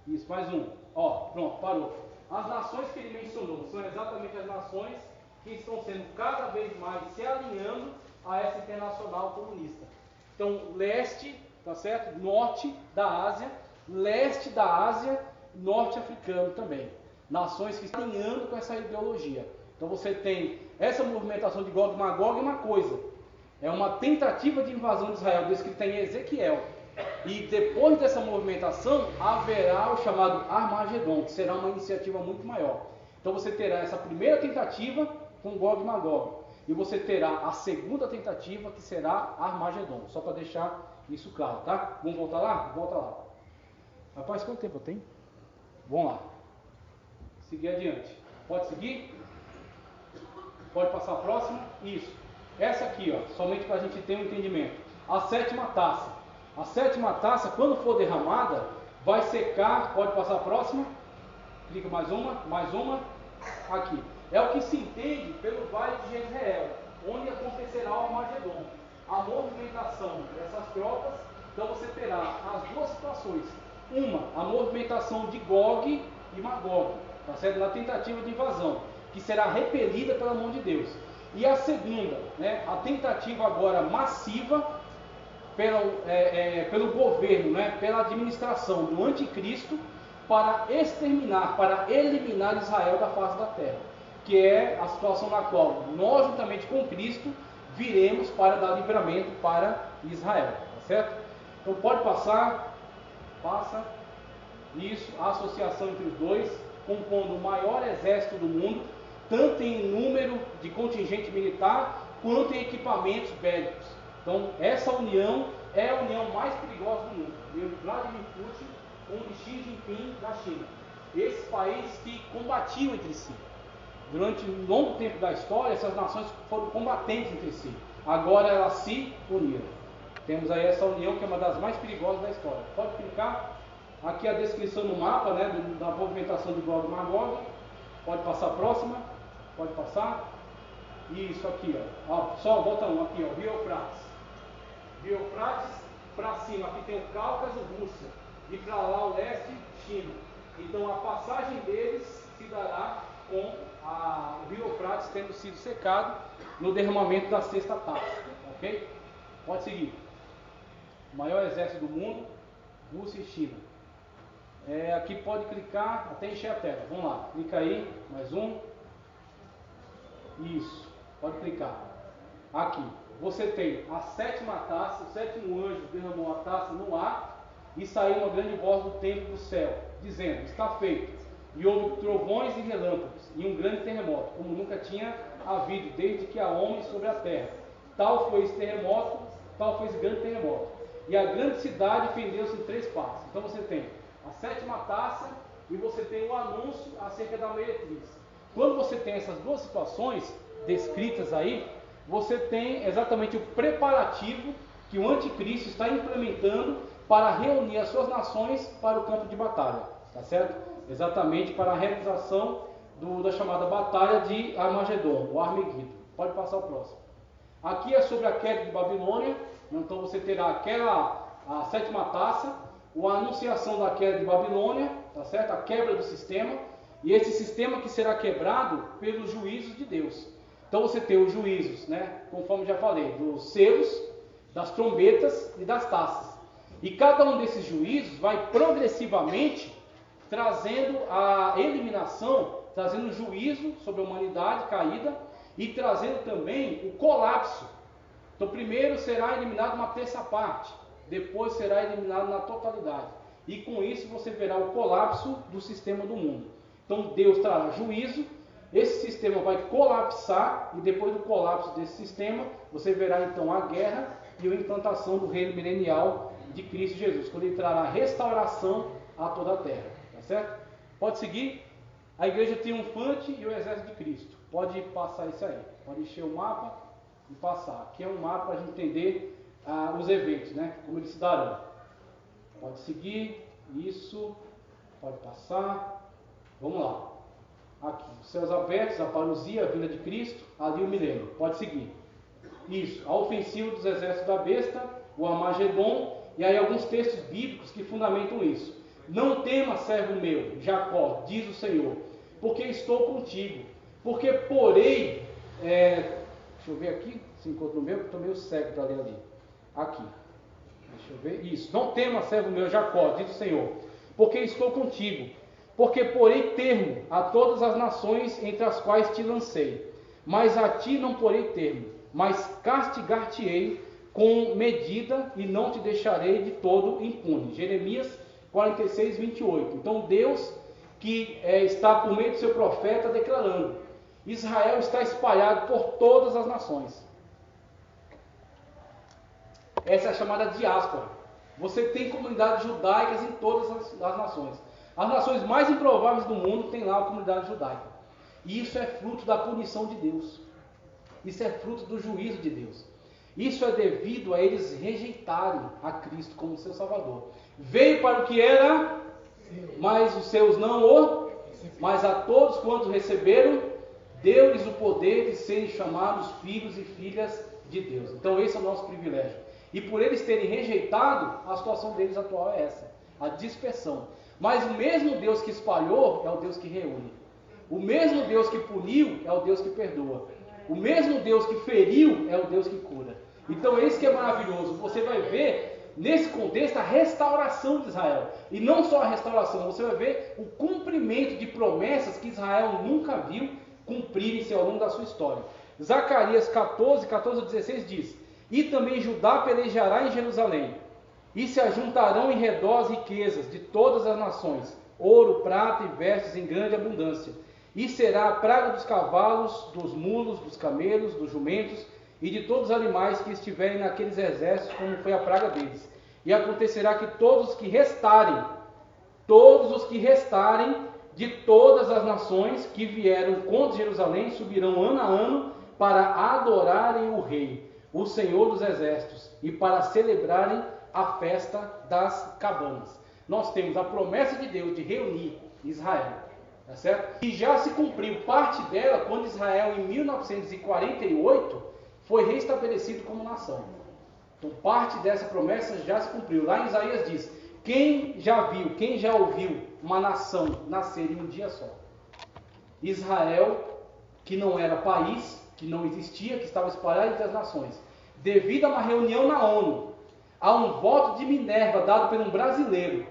Isso, mais um. Ó, pronto, parou. As nações que ele mencionou são exatamente as nações que estão sendo cada vez mais se alinhando a essa internacional comunista. Então, leste, tá certo? Norte da Ásia, leste da Ásia, norte africano também. Nações que estão alinhando com essa ideologia. Então você tem essa movimentação de Gog e Magog é uma coisa. É uma tentativa de invasão de Israel, descrita em Ezequiel. E depois dessa movimentação, haverá o chamado Armagedon, que será uma iniciativa muito maior. Então você terá essa primeira tentativa com Gog e Magog. E você terá a segunda tentativa, que será Armagedon. Só para deixar isso claro, tá? Vamos voltar lá? Volta lá. Rapaz, quanto tempo eu tenho? Vamos lá. Seguir adiante. Pode seguir? Pode passar a próxima? Isso. Essa aqui, ó, somente para a gente ter um entendimento. A sétima taça. A sétima taça, quando for derramada, vai secar. Pode passar a próxima? Clica mais uma. Aqui. É o que se entende pelo vale de Jezreel, onde acontecerá o Armagedon. A movimentação dessas tropas, então você terá as duas situações. Uma, a movimentação de Gog e Magog, tá certo? Na tentativa de invasão, que será repelida pela mão de Deus. E a segunda, né, a tentativa agora massiva pelo governo, né, pela administração do anticristo, para exterminar, para eliminar Israel da face da terra, que é a situação na qual nós, juntamente com Cristo, viremos para dar livramento para Israel, tá certo? Então pode passar, passa, isso, a associação entre os dois, compondo o maior exército do mundo, tanto em número de contingente militar, quanto em equipamentos bélicos. Então essa união é a união mais perigosa do mundo. E Vladimir Putin com o Xi Jinping da China. Esses países que combatiam entre si. durante um longo tempo da história, essas nações foram combatentes entre si. Agora elas se uniram. Temos aí essa união que é uma das mais perigosas da história. Pode clicar. Aqui a descrição no mapa, né, da movimentação de Gog e Magog. Pode passar a próxima. Pode passar. Isso aqui, ó. Só volta um aqui, ó. Rio Eufrates. Rio Eufrates para cima. Aqui tem o Cáucaso, Rússia. E para lá o leste, China. Então a passagem deles se dará com o Rio Eufrates tendo sido secado no derramamento da sexta taça. Ok? Pode seguir. O maior exército do mundo, Rússia e China. Aqui pode clicar até encher a tela. Vamos lá, clica aí, mais um. Isso, pode clicar. Aqui, você tem a sétima taça, o sétimo anjo derramou a taça no ar e saiu uma grande voz do templo do céu, dizendo: está feito. E houve trovões e relâmpagos e um grande terremoto, como nunca tinha havido desde que há homens sobre a terra. Tal foi esse terremoto, tal foi esse grande terremoto. E a grande cidade fendeu-se em 3 partes. Então você tem a sétima taça e você tem o anúncio acerca da meretriz. Quando você tem essas duas situações descritas aí, você tem exatamente o preparativo que o anticristo está implementando para reunir as suas nações para o campo de batalha, tá certo? Exatamente para a realização da chamada batalha de Armagedon, o Armeguido. Pode passar o próximo. Aqui é sobre a queda de Babilônia. Então você terá a sétima taça, a anunciação da queda de Babilônia, tá certo? A quebra do sistema, e esse sistema que será quebrado pelos juízos de Deus. Então você tem os juízos, né? Conforme já falei, dos selos, das trombetas e das taças. E cada um desses juízos vai progressivamente trazendo a eliminação, trazendo juízo sobre a humanidade caída e trazendo também o colapso. Então primeiro será eliminado uma terça parte, depois será eliminado na totalidade. E com isso você verá o colapso do sistema do mundo. Então Deus trará juízo, esse sistema vai colapsar e depois do colapso desse sistema você verá então a guerra e a implantação do reino milenial de Cristo Jesus, quando ele trará restauração a toda a terra. Tá certo? Pode seguir. A igreja triunfante e o exército de Cristo. Pode passar isso aí. Pode encher o mapa e passar. Aqui é um mapa para a gente entender os eventos, né? Como eles se darão. Pode seguir. Isso. Pode passar. Vamos lá. Aqui. Os céus abertos, a parousia, a vinda de Cristo. Ali o milênio. Pode seguir. Isso. A ofensiva dos exércitos da besta. O Armagedon. E aí alguns textos bíblicos que fundamentam isso. Não tema, servo meu, Jacó, diz o Senhor, porque estou contigo. Porque porém, deixa eu ver aqui, se encontra o meu, porque estou meio cego para ler ali. Aqui, deixa eu ver, isso. Não tema, servo meu, Jacó, diz o Senhor, porque estou contigo. Porque porém termo a todas as nações entre as quais te lancei. Mas a ti não porei termo, mas castigar-te-ei com medida e não te deixarei de todo impune. Jeremias 46, 28. Então Deus que está por meio do seu profeta declarando: Israel está espalhado por todas as nações. Essa é a chamada diáspora. Você tem comunidades judaicas em todas as nações. As nações mais improváveis do mundo têm lá a comunidade judaica. E isso é fruto da punição de Deus. Isso é fruto do juízo de Deus. Isso é devido a eles rejeitarem a Cristo como seu Salvador. Veio para o que era, mas os seus não o. Mas a todos quantos receberam, deu-lhes o poder de serem chamados filhos e filhas de Deus. Então esse é o nosso privilégio. E por eles terem rejeitado, a situação deles atual é essa, a dispersão. Mas o mesmo Deus que espalhou é o Deus que reúne. O mesmo Deus que puniu é o Deus que perdoa. O mesmo Deus que feriu é o Deus que cura. Então é isso que é maravilhoso. Você vai ver, nesse contexto, a restauração de Israel. E não só a restauração, você vai ver o cumprimento de promessas que Israel nunca viu cumprirem-se ao longo da sua história. Zacarias 14, 14 a 16 diz: E também Judá pelejará em Jerusalém, e se ajuntarão em redor as riquezas de todas as nações, ouro, prata e vestes em grande abundância. E será a praga dos cavalos, dos mulos, dos camelos, dos jumentos e de todos os animais que estiverem naqueles exércitos, como foi a praga deles. E acontecerá que todos os que restarem de todas as nações que vieram contra Jerusalém subirão ano a ano para adorarem o Rei, o Senhor dos Exércitos, e para celebrarem a festa das cabanas. Nós temos a promessa de Deus de reunir Israel, tá certo? E já se cumpriu parte dela quando Israel, em 1948, foi restabelecido como nação. Então, parte dessa promessa já se cumpriu. Lá em Isaías diz: quem já viu, quem já ouviu uma nação nascer em um dia só? Israel, que não era país, que não existia, que estava espalhado entre as nações. Devido a uma reunião na ONU, a um voto de Minerva dado por um brasileiro,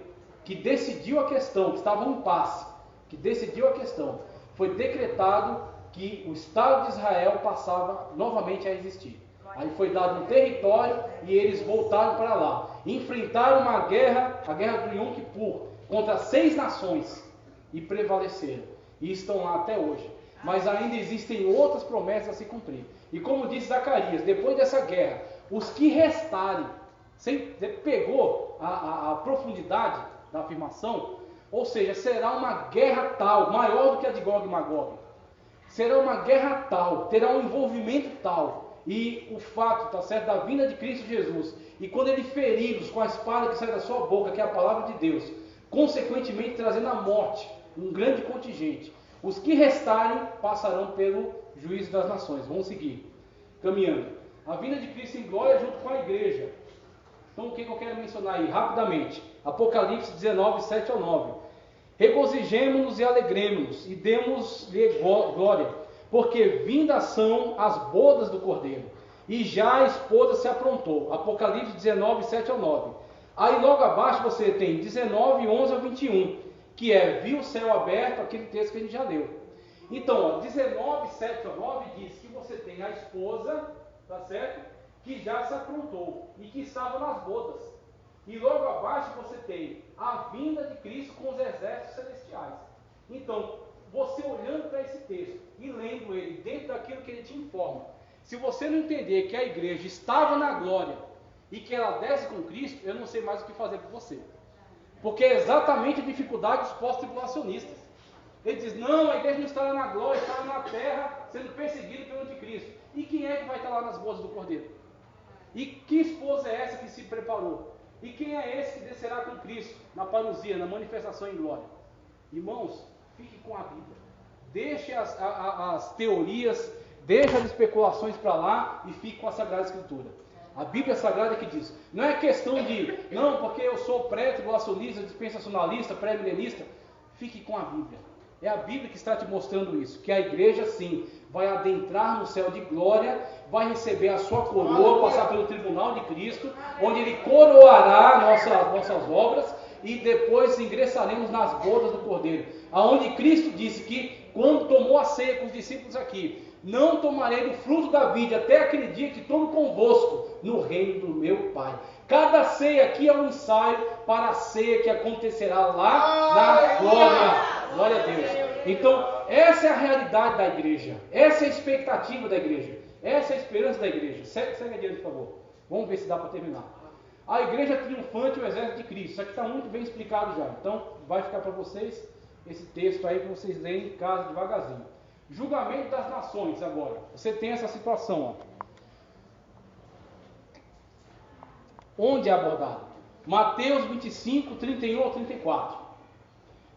que decidiu a questão, que estava em impasse, que decidiu a questão, foi decretado que o Estado de Israel passava novamente a existir. Aí foi dado um território e eles voltaram para lá. Enfrentaram uma guerra, a guerra do Yom Kippur, contra 6 nações e prevaleceram. E estão lá até hoje. Mas ainda existem outras promessas a se cumprir. E como disse Zacarias, depois dessa guerra, os que restarem, você pegou a profundidade da afirmação? Ou seja, será uma guerra tal, maior do que a de Gog e Magog. Será uma guerra tal, terá um envolvimento tal. E o fato, tá certo, da vinda de Cristo Jesus, e quando ele feridos com a espada que sai da sua boca, que é a palavra de Deus, consequentemente trazendo a morte, um grande contingente, os que restarem passarão pelo juízo das nações. Vamos seguir, caminhando. A vinda de Cristo em glória junto com a igreja. Então, o que eu quero mencionar aí, rapidamente? Apocalipse 19, 7 ao 9. Regozijemo-nos e alegremos-nos, e demos-lhe glória, porque vindas são as bodas do Cordeiro, e já a esposa se aprontou. Apocalipse 19, 7 ao 9. Aí logo abaixo você tem 19, 11 ao 21, que é, viu o céu aberto, aquele texto que a gente já leu. Então, 19, 7 ao 9 diz que você tem a esposa, tá certo? Que já se aprontou, e que estava nas bodas. E logo abaixo você tem a vinda de Cristo com os exércitos celestiais. Então, você olhando para esse texto e lendo ele dentro daquilo que ele te informa, se você não entender que a igreja estava na glória e que ela desce com Cristo, eu não sei mais o que fazer por você. Porque é exatamente a dificuldade dos pós-tribulacionistas. Ele diz: não, a igreja não está lá na glória, está lá na terra sendo perseguida pelo anticristo. E quem é que vai estar lá nas bodas do Cordeiro? E que esposa é essa que se preparou? E quem é esse que descerá com Cristo na parousia, na manifestação em glória? Irmãos, fique com a Bíblia. Deixe as teorias, deixe as especulações para lá e fique com a Sagrada Escritura. A Bíblia Sagrada que diz. Não é questão de, não, porque eu sou pré-tribulacionista, dispensacionalista, pré-milenista. Fique com a Bíblia. É a Bíblia que está te mostrando isso. Que a igreja, sim, vai adentrar no céu de glória, vai receber a sua coroa, passar pelo tribunal de Cristo, onde Ele coroará nossas obras, e depois ingressaremos nas bodas do Cordeiro. Aonde Cristo disse que, quando tomou a ceia com os discípulos aqui, não tomarei do fruto da vide até aquele dia que tomo convosco no reino do meu Pai. Cada ceia aqui é um ensaio para a ceia que acontecerá lá na glória. Glória a Deus. Então, essa é a realidade da igreja. Essa é a expectativa da igreja. Essa é a esperança da igreja. Segue adiante, por favor. Vamos ver se dá para terminar. A igreja triunfante e o exército de Cristo. Isso aqui está muito bem explicado já. Então, vai ficar para vocês esse texto aí para vocês lerem em casa devagarzinho. Julgamento das nações agora. Você tem essa situação, ó. Onde é abordado? Mateus 25, 31 ao 34.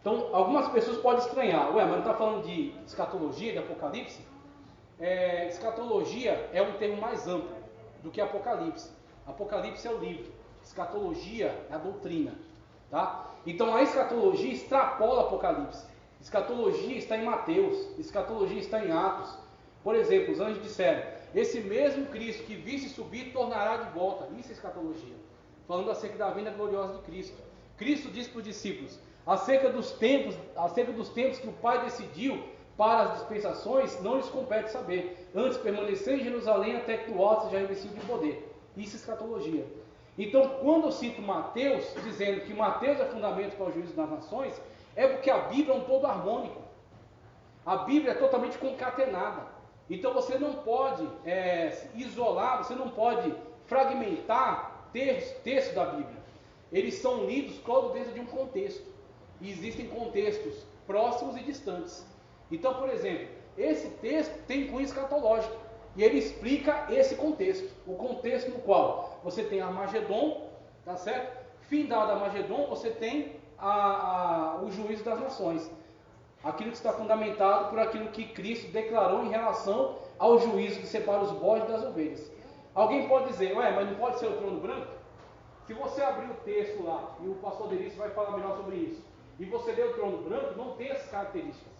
Então, algumas pessoas podem estranhar. Ué, mas não está falando de escatologia, de Apocalipse? Escatologia é um termo mais amplo do que Apocalipse. Apocalipse é o livro. Escatologia é a doutrina. Tá? Então, a escatologia extrapola Apocalipse. Escatologia está em Mateus. Escatologia está em Atos. Por exemplo, os anjos disseram: esse mesmo Cristo que visse subir tornará de volta. Isso é escatologia. Falando acerca da vinda gloriosa de Cristo. Cristo disse para os discípulos: acerca dos tempos que o Pai decidiu para as dispensações, não lhes compete saber. Antes, permanecer em Jerusalém até que o alto seja revestido de poder. Isso é escatologia. Então, quando eu cito Mateus, dizendo que Mateus é fundamento para o juízo das nações, é porque a Bíblia é um todo harmônico. A Bíblia é totalmente concatenada. Então, você não pode isolar, você não pode fragmentar textos da Bíblia. Eles são lidos todo dentro de um contexto. E existem contextos próximos e distantes. Então, por exemplo, esse texto tem cunho escatológico e ele explica esse contexto, o contexto no qual você tem Armagedon, tá certo? Findado Armagedon, você tem o juízo das nações, aquilo que está fundamentado por aquilo que Cristo declarou em relação ao juízo que separa os bodes das ovelhas. Alguém pode dizer, mas não pode ser o trono branco? Se você abrir o texto lá, e o pastor Denício vai falar melhor sobre isso, e você ler o trono branco, não tem essas características.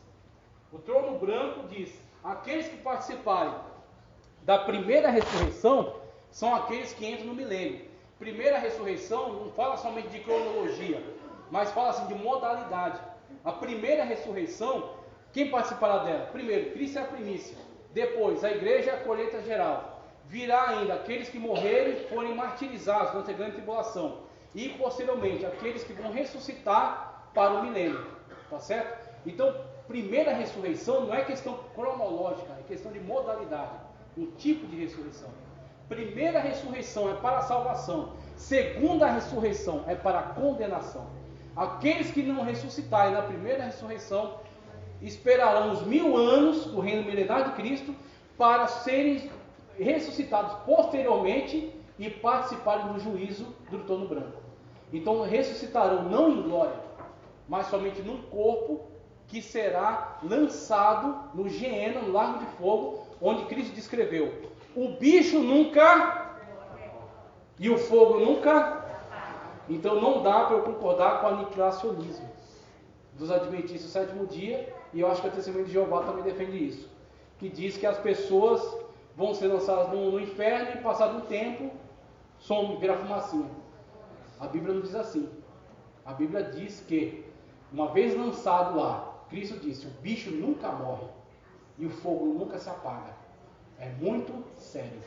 O trono branco diz, aqueles que participarem da primeira ressurreição são aqueles que entram no milênio. Primeira ressurreição não fala somente de cronologia, mas fala assim de modalidade. A primeira ressurreição, quem participará dela? Primeiro, Cristo é a primícia. Depois, a igreja é a colheita geral. Virá ainda aqueles que morrerem e forem martirizados durante a grande tribulação. E, posteriormente, aqueles que vão ressuscitar para o milênio. Tá certo? Então, primeira ressurreição não é questão cronológica, é questão de modalidade. Um tipo de ressurreição. Primeira ressurreição é para a salvação. Segunda ressurreição é para a condenação. Aqueles que não ressuscitarem na primeira ressurreição esperarão os 1000 anos do reino milenar de Cristo para serem ressuscitados posteriormente e participarem do juízo do trono branco. Então ressuscitarão não em glória, mas somente num corpo que será lançado no Geena, no lago de fogo, onde Cristo descreveu: o bicho nunca e o fogo nunca. Então não dá para eu concordar com o aniquilacionismo dos adventistas do sétimo dia, e eu acho que a Testemunha de Jeová também defende isso, que diz que as pessoas vão ser lançadas no inferno e passado um tempo vira fumacinha. A Bíblia não diz assim. A Bíblia diz que uma vez lançado lá, Cristo disse, o bicho nunca morre e o fogo nunca se apaga. É muito sério.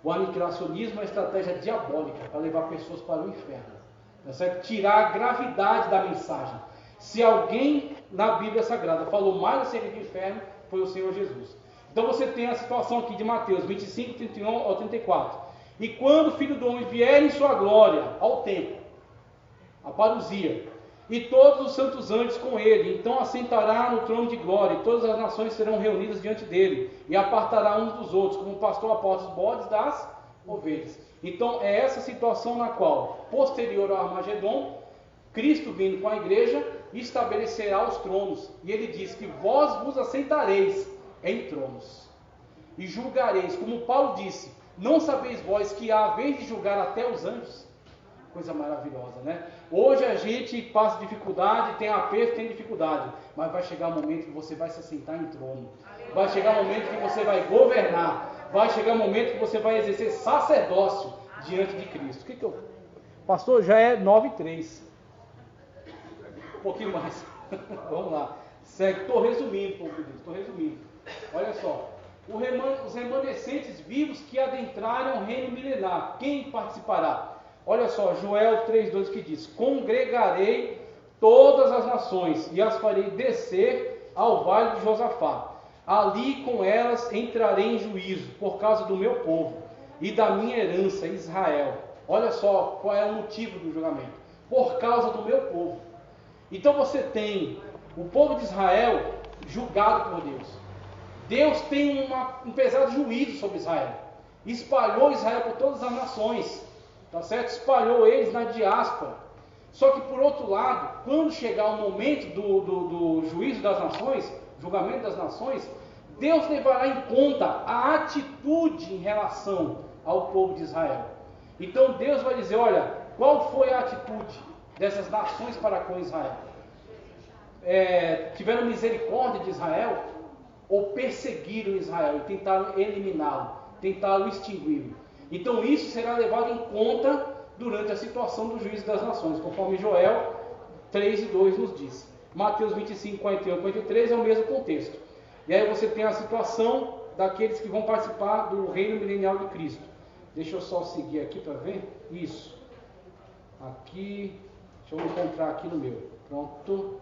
O aniquilacionismo é uma estratégia diabólica para levar pessoas para o inferno, tá certo? Tirar a gravidade da mensagem. Se alguém na Bíblia Sagrada falou mais acerca do inferno, foi o Senhor Jesus. Então você tem a situação aqui de Mateus 25, 31 ao 34. E quando o Filho do Homem vier em sua glória, ao templo, a parousia, e todos os santos anjos com ele, então assentará no trono de glória, e todas as nações serão reunidas diante dele, e apartará uns dos outros, como o pastor aparta os bodes das ovelhas. Então é essa situação na qual, posterior ao Armagedon, Cristo vindo com a igreja, estabelecerá os tronos, e ele diz que vós vos assentareis em tronos, e julgareis, como Paulo disse, não sabeis vós que há a vez de julgar até os anjos? Coisa maravilhosa, né? Hoje a gente passa dificuldade, tem aperto, tem dificuldade, mas vai chegar um momento que você vai se assentar em trono, vai chegar um momento que você vai governar, vai chegar um momento que você vai exercer sacerdócio diante de Cristo. Pastor, já é 9:03, um pouquinho mais, vamos lá, segue, estou resumindo, estou resumindo. Olha só, os remanescentes vivos que adentrarem o reino milenar, quem participará? Olha só, Joel 3,2 que diz: congregarei todas as nações e as farei descer ao vale de Josafá. Ali com elas entrarei em juízo por causa do meu povo e da minha herança Israel. Olha só qual é o motivo do julgamento: por causa do meu povo. Então você tem o povo de Israel julgado por Deus. Deus tem um pesado juízo sobre Israel. Espalhou Israel por todas as nações. Tá certo? Espalhou eles na diáspora. Só que por outro lado, quando chegar o momento do juízo das nações, julgamento das nações, Deus levará em conta a atitude em relação ao povo de Israel. Então Deus vai dizer: olha, qual foi a atitude dessas nações para com Israel? Tiveram misericórdia de Israel ou perseguiram Israel e tentaram eliminá-lo, tentaram extingui-lo? Então isso será levado em conta durante a situação do juízo das nações, conforme Joel 3:2 nos diz. Mateus 25, 41 e 43 é o mesmo contexto. E aí você tem a situação daqueles que vão participar do reino milenial de Cristo. Deixa eu só seguir aqui para ver. Isso. Aqui, deixa eu encontrar aqui no meu. Pronto.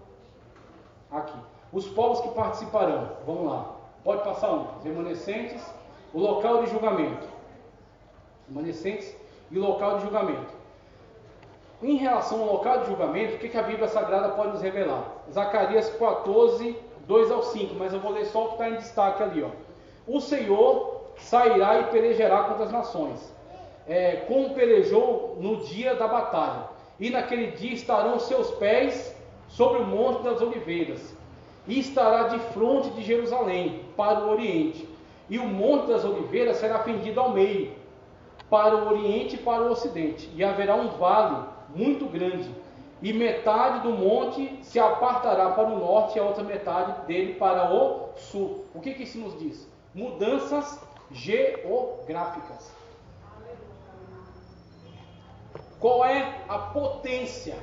Aqui. Os povos que participarão. Vamos lá. Pode passar um. Os remanescentes, o local de julgamento. Remanescentes e o local de julgamento. em relação ao local de julgamento, o que a Bíblia Sagrada pode nos revelar? Zacarias 14, 2 ao 5, mas eu vou ler só o que está em destaque ali. Ó. O Senhor sairá e pelejará contra as nações, como pelejou no dia da batalha. E naquele dia estarão seus pés sobre o monte das oliveiras, e estará de fronte de Jerusalém, para o oriente. E o monte das oliveiras será fendido ao meio, para o oriente e para o ocidente. E haverá um vale muito grande, e metade do monte se apartará para o norte, e a outra metade dele para o sul. O que isso nos diz? Mudanças geográficas. Qual é a potência?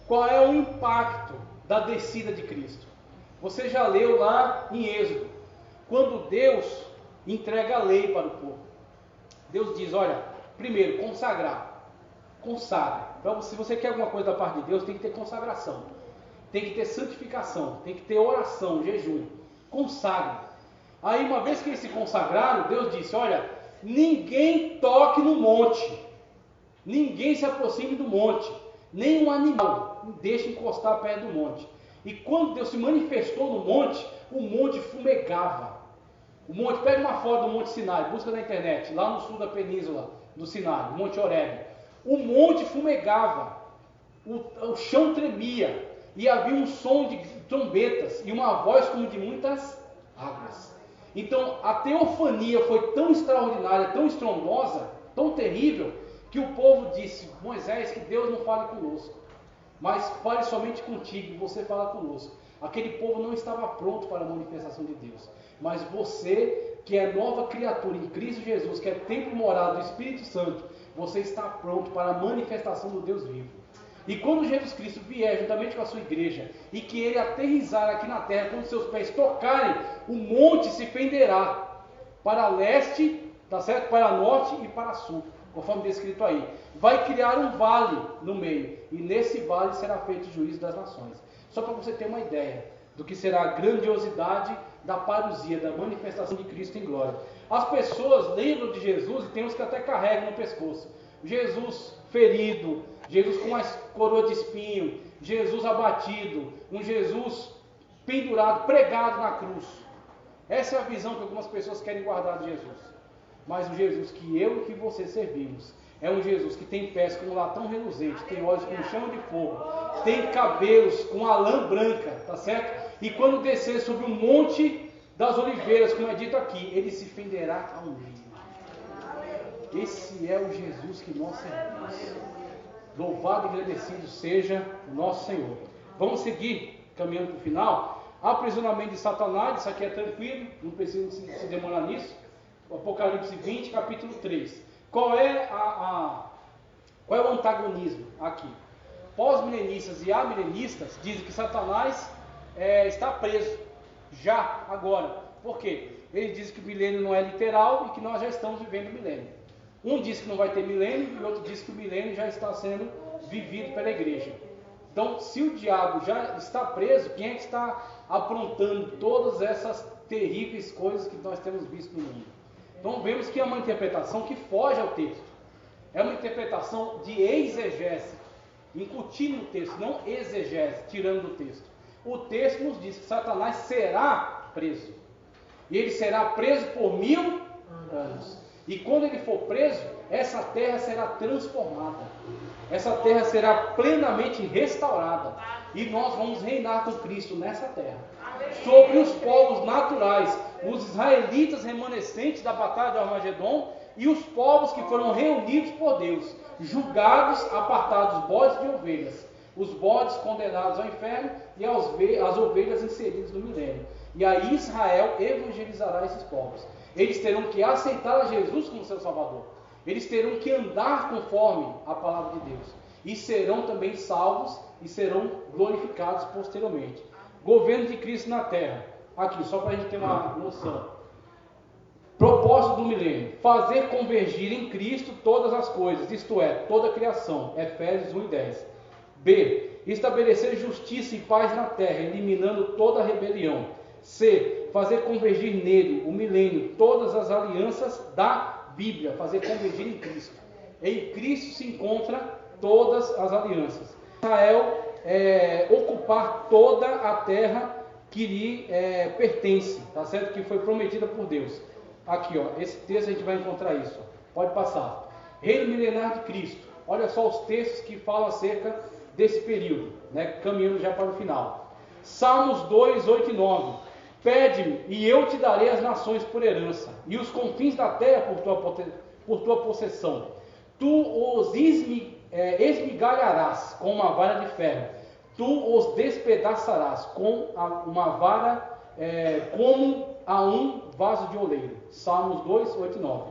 Qual é o impacto da descida de Cristo? Você já leu lá em Êxodo, quando Deus entrega a lei para o povo. Deus diz, olha, primeiro, consagrar. Consagra. Então, se você quer alguma coisa da parte de Deus, tem que ter consagração. Tem que ter santificação. Tem que ter oração, jejum. Consagra. Aí, uma vez que eles se consagraram, Deus disse, olha, ninguém toque no monte. Ninguém se aproxime do monte. Nem um animal deixe encostar perto do monte. E quando Deus se manifestou no monte, o monte fumegava. O monte, pega uma foto do Monte Sinai, busca na internet, lá no sul da península do Sinai, o Monte Horebe. O monte fumegava, o chão tremia, e havia um som de trombetas, e uma voz como de muitas águas. Então, a teofania foi tão extraordinária, tão estrondosa, tão terrível, que o povo disse, Moisés, que Deus não fale conosco, mas fale somente contigo, você fala conosco. Aquele povo não estava pronto para a manifestação de Deus. Mas você, que é nova criatura em Cristo Jesus, que é templo morado do Espírito Santo, você está pronto para a manifestação do Deus vivo. E quando Jesus Cristo vier juntamente com a sua igreja, e que ele aterrissar aqui na terra, quando seus pés tocarem, o monte se fenderá para leste, tá certo? Para norte e para sul, conforme descrito aí. Vai criar um vale no meio, e nesse vale será feito o juízo das nações. Só para você ter uma ideia do que será a grandiosidade da parousia, da manifestação de Cristo em glória. As pessoas lembram de Jesus e tem uns que até carregam no pescoço. Jesus ferido, Jesus com uma coroa de espinho, Jesus abatido, um Jesus pendurado, pregado na cruz. Essa é a visão que algumas pessoas querem guardar de Jesus. Mas o Jesus que eu e que você servimos é um Jesus que tem pés como latão reluzente, tem olhos como chama de fogo, tem cabelos com a lã branca, tá certo? E quando descer sobre o monte das oliveiras, como é dito aqui, ele se fenderá ao meio. Esse é o Jesus que nós servimos. Louvado e agradecido seja o nosso Senhor. Vamos seguir, caminhando para o final. Aprisionamento de Satanás, isso aqui é tranquilo, não precisa se demorar nisso. Apocalipse 20, capítulo 3. Qual é o antagonismo aqui? Pós-milenistas e amilenistas dizem que Satanás está preso, já, agora. Por quê? Ele diz que o milênio não é literal e que nós já estamos vivendo o milênio. Um diz que não vai ter milênio e outro diz que o milênio já está sendo vivido pela igreja. Então, se o diabo já está preso, quem é que está aprontando todas essas terríveis coisas que nós temos visto no mundo? Então, vemos que é uma interpretação que foge ao texto. É uma interpretação de exegese, incutindo no texto, não exegese, tirando do texto. O texto nos diz que Satanás será preso. E ele será preso por 1000 anos. E quando ele for preso, essa terra será transformada. Essa terra será plenamente restaurada. E nós vamos reinar com Cristo nessa terra. Sobre os povos naturais, os israelitas remanescentes da batalha de Armagedon e os povos que foram reunidos por Deus, julgados, apartados, bodes de ovelhas. Os bodes condenados ao inferno e as ovelhas inseridas no milênio. E aí Israel evangelizará esses povos. Eles terão que aceitar a Jesus como seu Salvador. Eles terão que andar conforme a palavra de Deus. E serão também salvos e serão glorificados posteriormente. Governo de Cristo na terra. Aqui, só para a gente ter uma noção. Propósito do milênio: fazer convergir em Cristo todas as coisas, isto é, toda a criação. Efésios 1:10. B. Estabelecer justiça e paz na terra, eliminando toda a rebelião. C. Fazer convergir nele, o milênio, todas as alianças da Bíblia. Fazer convergir em Cristo. Em Cristo se encontra todas as alianças. Israel ocupar toda a terra que lhe pertence, tá certo? Que foi prometida por Deus. Aqui, ó, esse texto a gente vai encontrar isso. Ó. Pode passar. Reino milenar de Cristo. Olha só os textos que falam acerca desse período, né? Caminhando já para o final. Salmos 2, 8 e 9. Pede-me e eu te darei as nações por herança, e os confins da terra por tua possessão. Tu os esmigalharás com uma vara de ferro, tu os despedaçarás com uma vara, como a um vaso de oleiro. Salmos 2, 8 e 9.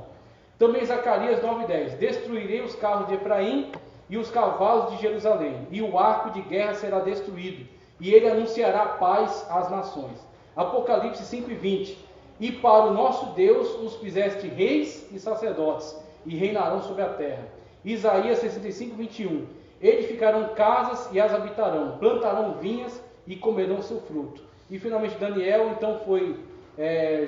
Também Zacarias 9 e 10. Destruirei os carros de Efraim e os cavalos de Jerusalém, e o arco de guerra será destruído, e ele anunciará paz às nações. Apocalipse 5 e 20. E para o nosso Deus os fizeste reis e sacerdotes, e reinarão sobre a terra. Isaías 65, 21. Edificarão casas e as habitarão, plantarão vinhas e comerão seu fruto. E finalmente Daniel, então foi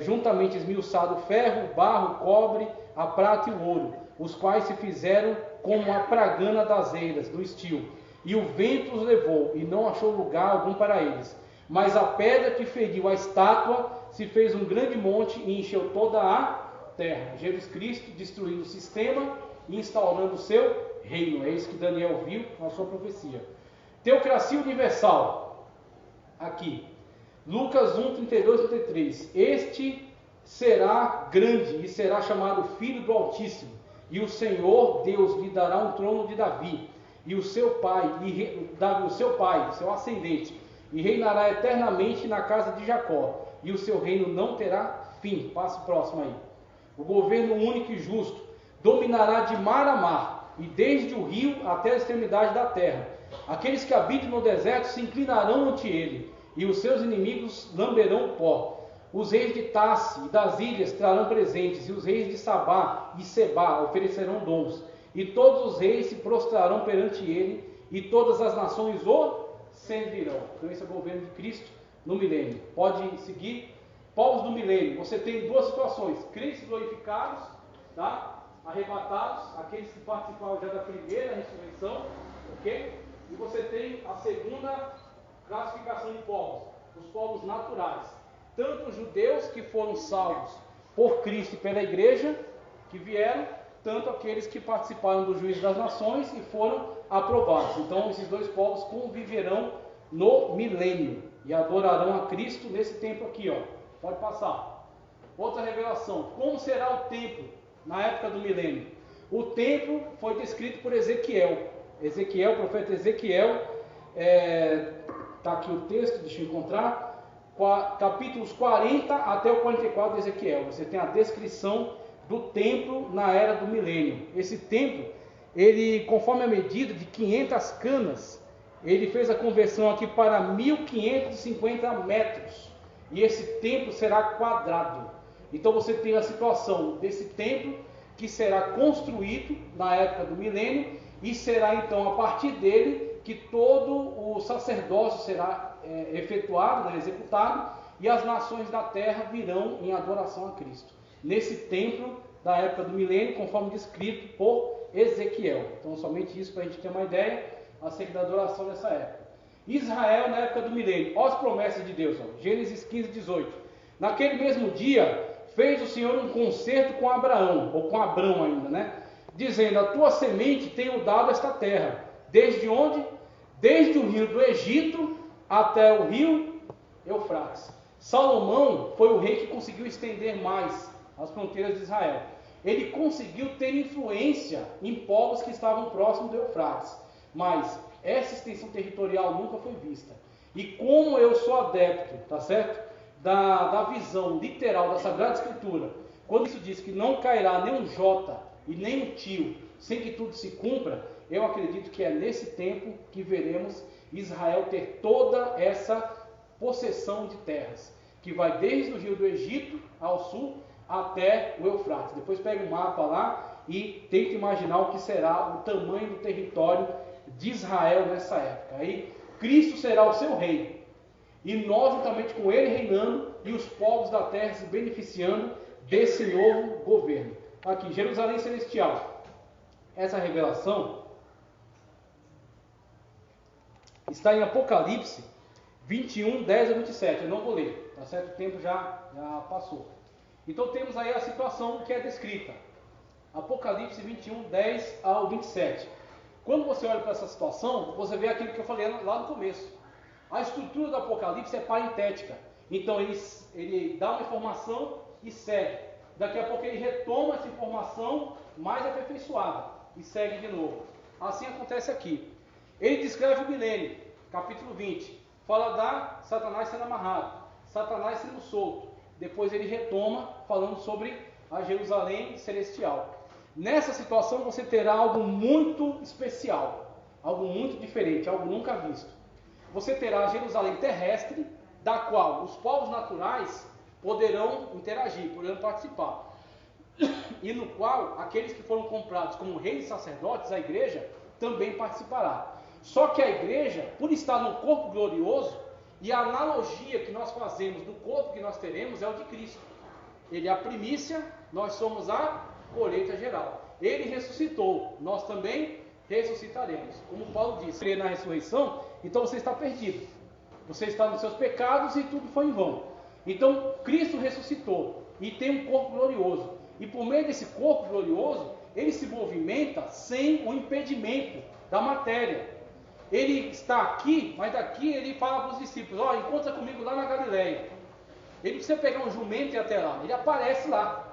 juntamente esmiuçado o ferro, o barro, o cobre, a prata e o ouro, os quais se fizeram como a pragana das eiras, do estio. E o vento os levou, e não achou lugar algum para eles. Mas a pedra que feriu a estátua se fez um grande monte e encheu toda a terra. Jesus Cristo destruindo o sistema e instaurando o seu reino. É isso que Daniel viu na sua profecia. Teocracia universal. Aqui. Lucas 1, 32 e 33. Este será grande e será chamado Filho do Altíssimo. E o Senhor Deus lhe dará um trono de Davi. E o seu pai, seu ascendente, e reinará eternamente na casa de Jacó. E o seu reino não terá fim. Passo próximo aí. O governo único e justo dominará de mar a mar, e desde o rio até a extremidade da terra. Aqueles que habitam no deserto se inclinarão ante ele, e os seus inimigos lamberão o pó. Os reis de Tassi e das ilhas trarão presentes, e os reis de Sabá e Sebá oferecerão dons. E todos os reis se prostrarão perante ele, e todas as nações o servirão. Então esse é o governo de Cristo no milênio. Pode seguir. Povos do milênio. Você tem duas situações. Crentes glorificados, tá? Arrebatados, aqueles que participaram já da primeira ressurreição, ok? E você tem a segunda classificação de povos, os povos naturais. Tanto os judeus que foram salvos por Cristo e pela igreja, que vieram, tanto aqueles que participaram do juízo das nações e foram aprovados. Então esses dois povos conviverão no milênio e adorarão a Cristo nesse tempo aqui, ó. Pode passar. Outra revelação. Como será o templo na época do milênio? O templo foi descrito por Ezequiel. O profeta Ezequiel, está aqui o texto, deixa eu encontrar, capítulos 40 até o 44 de Ezequiel. Você tem a descrição do templo na era do milênio. Esse templo, ele, conforme a medida de 500 canas, ele fez a conversão aqui para 1550 metros. E esse templo será quadrado. Então você tem a situação desse templo que será construído na época do milênio, e será então a partir dele que todo o sacerdócio será efetuado, né, executado, e as nações da terra virão em adoração a Cristo. Nesse templo da época do milênio, conforme descrito por Ezequiel. Então somente isso para a gente ter uma ideia acerca da adoração dessa época. Israel na época do milênio. Olha as promessas de Deus. Ó. Gênesis 15, 18. Naquele mesmo dia fez o Senhor um concerto com Abraão, ou com Abrão ainda, né? Dizendo, a tua semente tenho dado esta terra. Desde onde? Desde o rio do Egito até o rio Eufrates. Salomão foi o rei que conseguiu estender mais as fronteiras de Israel. Ele conseguiu ter influência em povos que estavam próximos do Eufrates. Mas essa extensão territorial nunca foi vista. E como eu sou adepto, tá certo? Da visão literal da Sagrada Escritura, quando isso diz que não cairá nem um jota e nem um tio, sem que tudo se cumpra, eu acredito que é nesse tempo que veremos Israel ter toda essa possessão de terras, que vai desde o rio do Egito ao sul até o Eufrates. Depois pega um mapa lá e tenta imaginar o que será o tamanho do território de Israel nessa época. Aí Cristo será o seu rei, e nós juntamente com ele reinando, e os povos da terra se beneficiando desse novo governo. Aqui, Jerusalém Celestial. Essa revelação, está em Apocalipse 21, 10 a 27. Eu não vou ler, tá certo? O tempo já passou. Então temos aí a situação que é descrita. Apocalipse 21, 10 ao 27. Quando você olha para essa situação, você vê aquilo que eu falei lá no começo. A estrutura do Apocalipse é parentética. Então ele dá uma informação e segue. Daqui a pouco ele retoma essa informação mais aperfeiçoada e segue de novo. Assim acontece aqui. Ele descreve o milênio, capítulo 20. Fala da Satanás sendo amarrado, Satanás sendo solto. Depois ele retoma falando sobre a Jerusalém celestial. Nessa situação você terá algo muito especial, algo muito diferente, algo nunca visto. Você terá a Jerusalém terrestre, da qual os povos naturais poderão interagir, poderão participar. E no qual aqueles que foram comprados como reis e sacerdotes, a igreja, também participará. Só que a igreja, por estar no corpo glorioso, e a analogia que nós fazemos do corpo que nós teremos é o de Cristo. Ele é a primícia, nós somos a colheita geral. Ele ressuscitou, nós também ressuscitaremos. Como Paulo disse, crer na ressurreição, então você está perdido. Você está nos seus pecados e tudo foi em vão. Então Cristo ressuscitou e tem um corpo glorioso. E por meio desse corpo glorioso, ele se movimenta sem o impedimento da matéria. Ele está aqui, mas daqui ele fala para os discípulos: ó, encontra comigo lá na Galileia. Ele não precisa pegar um jumento e ir até lá, ele aparece lá.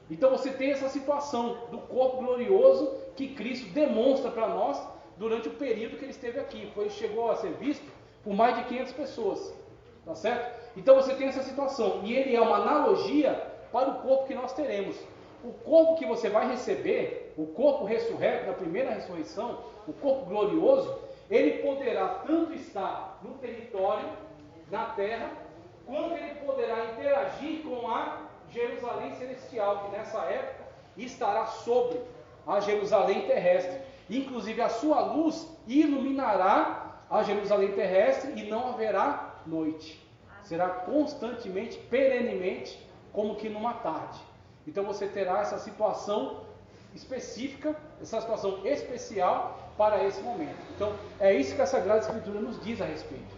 Então você tem essa situação do corpo glorioso que Cristo demonstra para nós durante o período que ele esteve aqui. Chegou a ser visto por mais de 500 pessoas, tá certo? Então você tem essa situação, e ele é uma analogia para o corpo que nós teremos. O corpo que você vai receber, o corpo ressurreto da primeira ressurreição, o corpo glorioso, ele poderá tanto estar no território, na terra, quanto ele poderá interagir com a Jerusalém celestial, que nessa época estará sobre a Jerusalém terrestre. Inclusive a sua luz iluminará a Jerusalém terrestre e não haverá noite. Será constantemente, perenemente, como que numa tarde. Então você terá essa situação específica, essa situação especial para esse momento. Então é isso que a Sagrada Escritura nos diz a respeito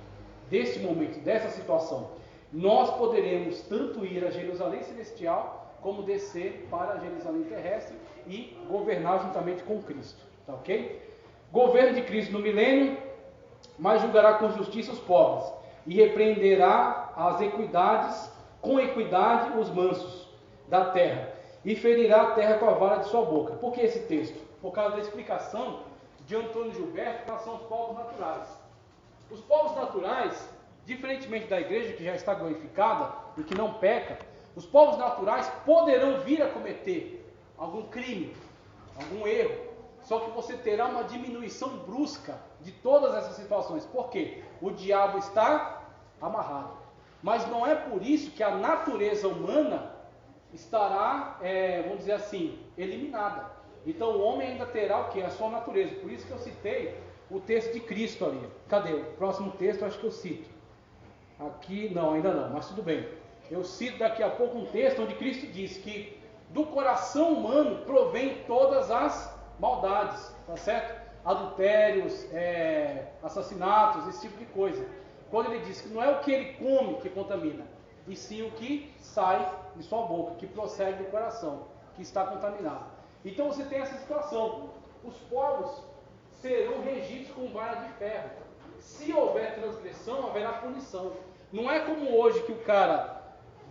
deste momento, dessa situação. Nós poderemos tanto ir a Jerusalém celestial, como descer para a Jerusalém terrestre e governar juntamente com Cristo. Tá ok? Governo de Cristo no milênio, mas julgará com justiça os pobres e repreenderá as equidades, com equidade os mansos da terra, e ferirá a terra com a vara de sua boca. Por que esse texto? Por causa da explicação de Antônio Gilberto, que são os povos naturais. Os povos naturais, diferentemente da igreja, que já está glorificada e que não peca, os povos naturais poderão vir a cometer algum crime, algum erro, só que você terá uma diminuição brusca de todas essas situações. Por quê? O diabo está amarrado. Mas não é por isso que a natureza humana estará, vamos dizer assim, eliminada. Então o homem ainda terá o quê? A sua natureza. Por isso que eu citei o texto de Cristo ali. Cadê? O próximo texto eu acho que eu cito. Aqui, não, ainda não, mas tudo bem. Eu cito daqui a pouco um texto onde Cristo diz que do coração humano provém todas as maldades, tá certo? Adultérios, assassinatos, esse tipo de coisa. Quando ele diz que não é o que ele come que contamina, e sim o que sai de sua boca, que procede do coração, que está contaminado. Então você tem essa situação. Os povos serão regidos com vara de ferro. Se houver transgressão, haverá punição. Não é como hoje que o cara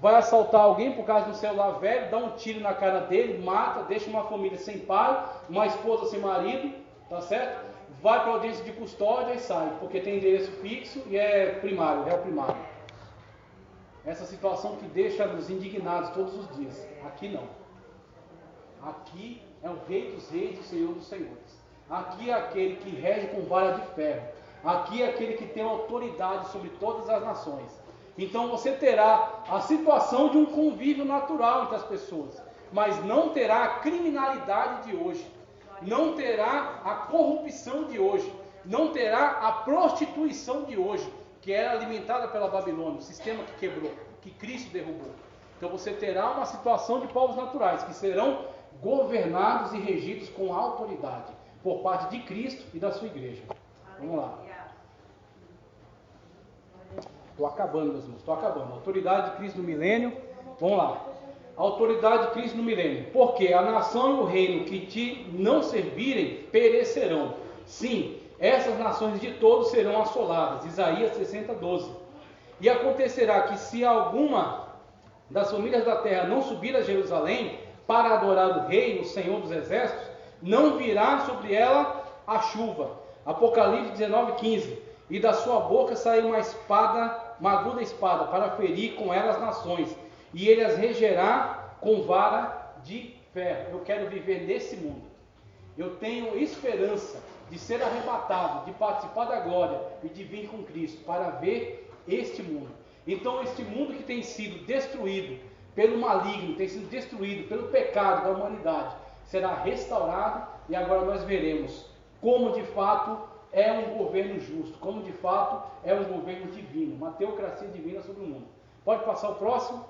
vai assaltar alguém por causa de um celular velho, dá um tiro na cara dele, mata, deixa uma família sem pai, uma esposa sem marido, tá certo? Vai para a audiência de custódia e sai, porque tem endereço fixo e é primário, réu primário. Essa situação que deixa-nos indignados todos os dias. Aqui não. Aqui é o Rei dos Reis e o Senhor dos Senhores. Aqui é aquele que rege com vara de ferro. Aqui é aquele que tem autoridade sobre todas as nações. Então você terá a situação de um convívio natural entre as pessoas, mas não terá a criminalidade de hoje, não terá a corrupção de hoje, não terá a prostituição de hoje, que era alimentada pela Babilônia, o sistema que quebrou, que Cristo derrubou. Então você terá uma situação de povos naturais que serão governados e regidos com autoridade por parte de Cristo e da sua igreja. Vamos lá. Estou acabando, meus irmãos, estou acabando. Autoridade de Cristo no milênio. Vamos lá. Autoridade de Cristo no milênio. Porque a nação e o reino que te não servirem perecerão. Sim, essas nações de todos serão assoladas. Isaías 60:12. E acontecerá que se alguma das famílias da terra não subir a Jerusalém para adorar o Rei, o Senhor dos Exércitos, não virá sobre ela a chuva. Apocalipse 19:15. E da sua boca saiu uma espada, uma aguda espada, para ferir com ela as nações, e ele as regerá com vara de ferro. Eu quero viver nesse mundo. Eu tenho esperança de ser arrebatado, de participar da glória e de vir com Cristo para ver este mundo. Então, este mundo que tem sido destruído pelo maligno, tem sido destruído pelo pecado da humanidade, será restaurado, e agora nós veremos como de fato é um governo justo, como de fato é um governo divino, uma teocracia divina sobre o mundo. Pode passar o próximo.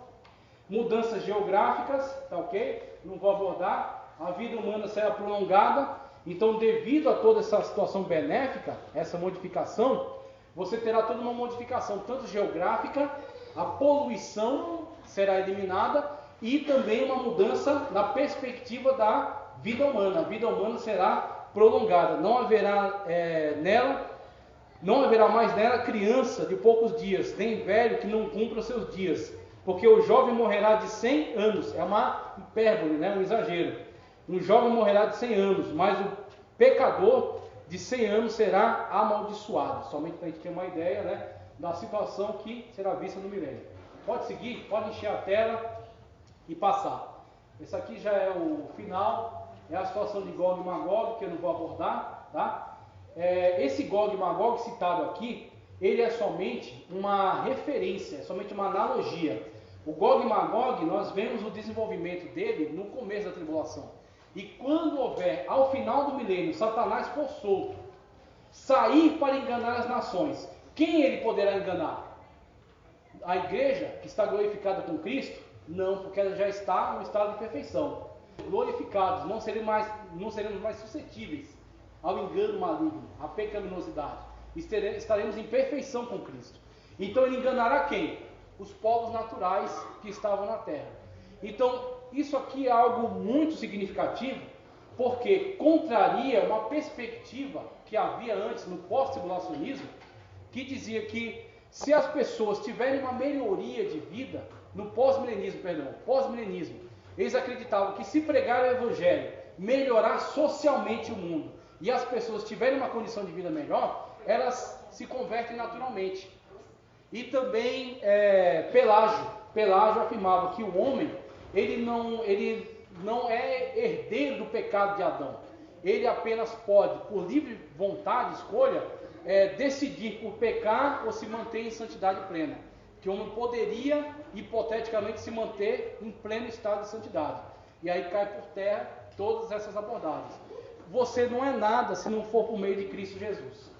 Mudanças geográficas, tá ok? Não vou abordar. A vida humana será prolongada. Então, devido a toda essa situação benéfica, essa modificação, você terá toda uma modificação, tanto geográfica, a poluição será eliminada, e também uma mudança na perspectiva da vida humana. A vida humana será prolongada. Não haverá mais nela criança de poucos dias, nem velho que não cumpra os seus dias, porque o jovem morrerá de 100 anos. É uma hipérbole, né? Um exagero. Um jovem morrerá de 100 anos, mas o pecador de 100 anos será amaldiçoado. Somente para a gente ter uma ideia, né, da situação que será vista no milênio. Pode seguir, pode encher a tela e passar. Esse aqui já é o final, é a situação de Gog e Magog, que eu não vou abordar, tá? Esse Gog e Magog citado aqui, ele é somente uma referência, é somente uma analogia. O Gog e Magog, nós vemos o desenvolvimento dele no começo da tribulação. E quando houver, ao final do milênio, Satanás for solto, sair para enganar as nações, quem ele poderá enganar? A igreja que está glorificada com Cristo? Não, porque ela já está no estado de perfeição. Glorificados, não seremos mais suscetíveis ao engano maligno, à pecaminosidade. Estaremos em perfeição com Cristo. Então ele enganará quem? Os povos naturais que estavam na terra. Então, isso aqui é algo muito significativo, porque contraria uma perspectiva que havia antes no pós-tribulacionismo, que dizia que se as pessoas tiverem uma melhoria de vida, no pós-milenismo, eles acreditavam que se pregar o evangelho, melhorar socialmente o mundo, e as pessoas tiverem uma condição de vida melhor, elas se convertem naturalmente. E também Pelágio afirmava que o homem, ele não é herdeiro do pecado de Adão. Ele apenas pode, por livre vontade, escolha, decidir por pecar ou se manter em santidade plena. Que o homem poderia, hipoteticamente, se manter em pleno estado de santidade. E aí cai por terra todas essas abordagens. Você não é nada se não for por meio de Cristo Jesus.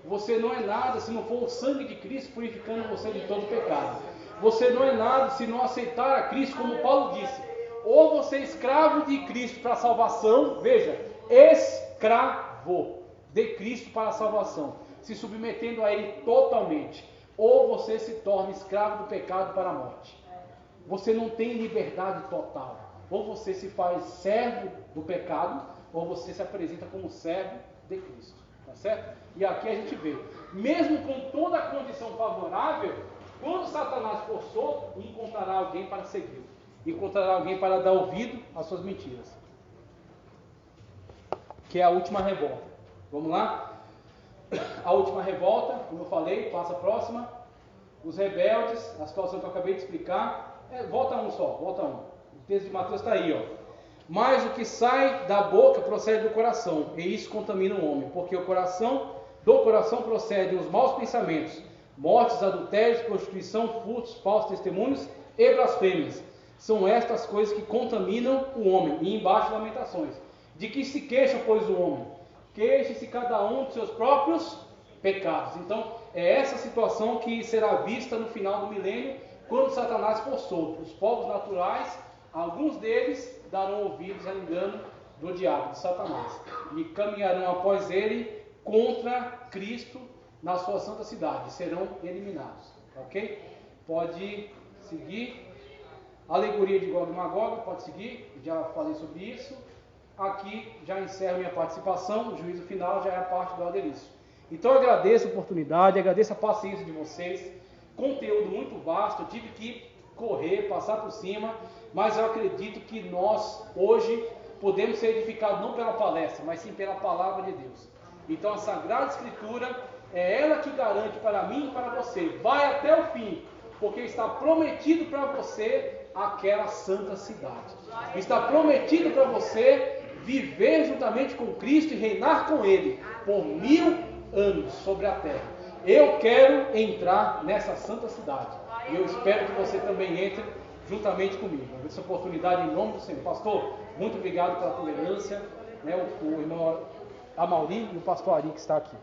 Você não é nada se não for o sangue de Cristo purificando você de todo pecado. Você não é nada se não aceitar a Cristo, como Paulo disse. Ou você é escravo de Cristo para a salvação, veja, escravo de Cristo para a salvação, se submetendo a Ele totalmente. Ou você se torna escravo do pecado para a morte. Você não tem liberdade total. Ou você se faz servo do pecado, ou você se apresenta como servo de Cristo. Tá certo? E aqui a gente vê, mesmo com toda a condição favorável, quando Satanás for solto, encontrará alguém para segui-lo. Encontrará alguém para dar ouvido às suas mentiras. Que é a última revolta. Vamos lá? A última revolta, como eu falei, passa a próxima. Os rebeldes, a situação que eu acabei de explicar. Volta um só, volta um. O texto de Mateus está aí, ó. Mas o que sai da boca procede do coração, e isso contamina o homem, porque do coração procedem os maus pensamentos, mortes, adultérios, prostituição, furtos, falsos testemunhos e blasfêmias. São estas coisas que contaminam o homem. E embaixo, lamentações. De que se queixa, pois, o homem? Queixe-se cada um de seus próprios pecados. Então, é essa situação que será vista no final do milênio, quando Satanás for solto. Os povos naturais, alguns deles darão ouvidos ao engano do diabo, de Satanás, e caminharão após ele contra Cristo na sua santa cidade, serão eliminados. Ok? Pode seguir. Alegoria de Gog e Magog, pode seguir, já falei sobre isso. Aqui já encerro minha participação, o juízo final já é a parte do Adelício. Então eu agradeço a oportunidade, agradeço a paciência de vocês, conteúdo muito vasto, eu tive que correr, passar por cima, mas eu acredito que nós hoje podemos ser edificados não pela palestra, mas sim pela palavra de Deus. Então a Sagrada Escritura é ela que garante para mim e para você, vai até o fim, porque está prometido para você aquela santa cidade. Está prometido para você viver juntamente com Cristo e reinar com Ele por 1000 anos sobre a terra. Eu quero entrar nessa santa cidade. E eu espero que você também entre juntamente comigo. Essa oportunidade em nome do Senhor. Pastor, muito obrigado pela tolerância. O irmão Amauri e o pastor Ari que está aqui.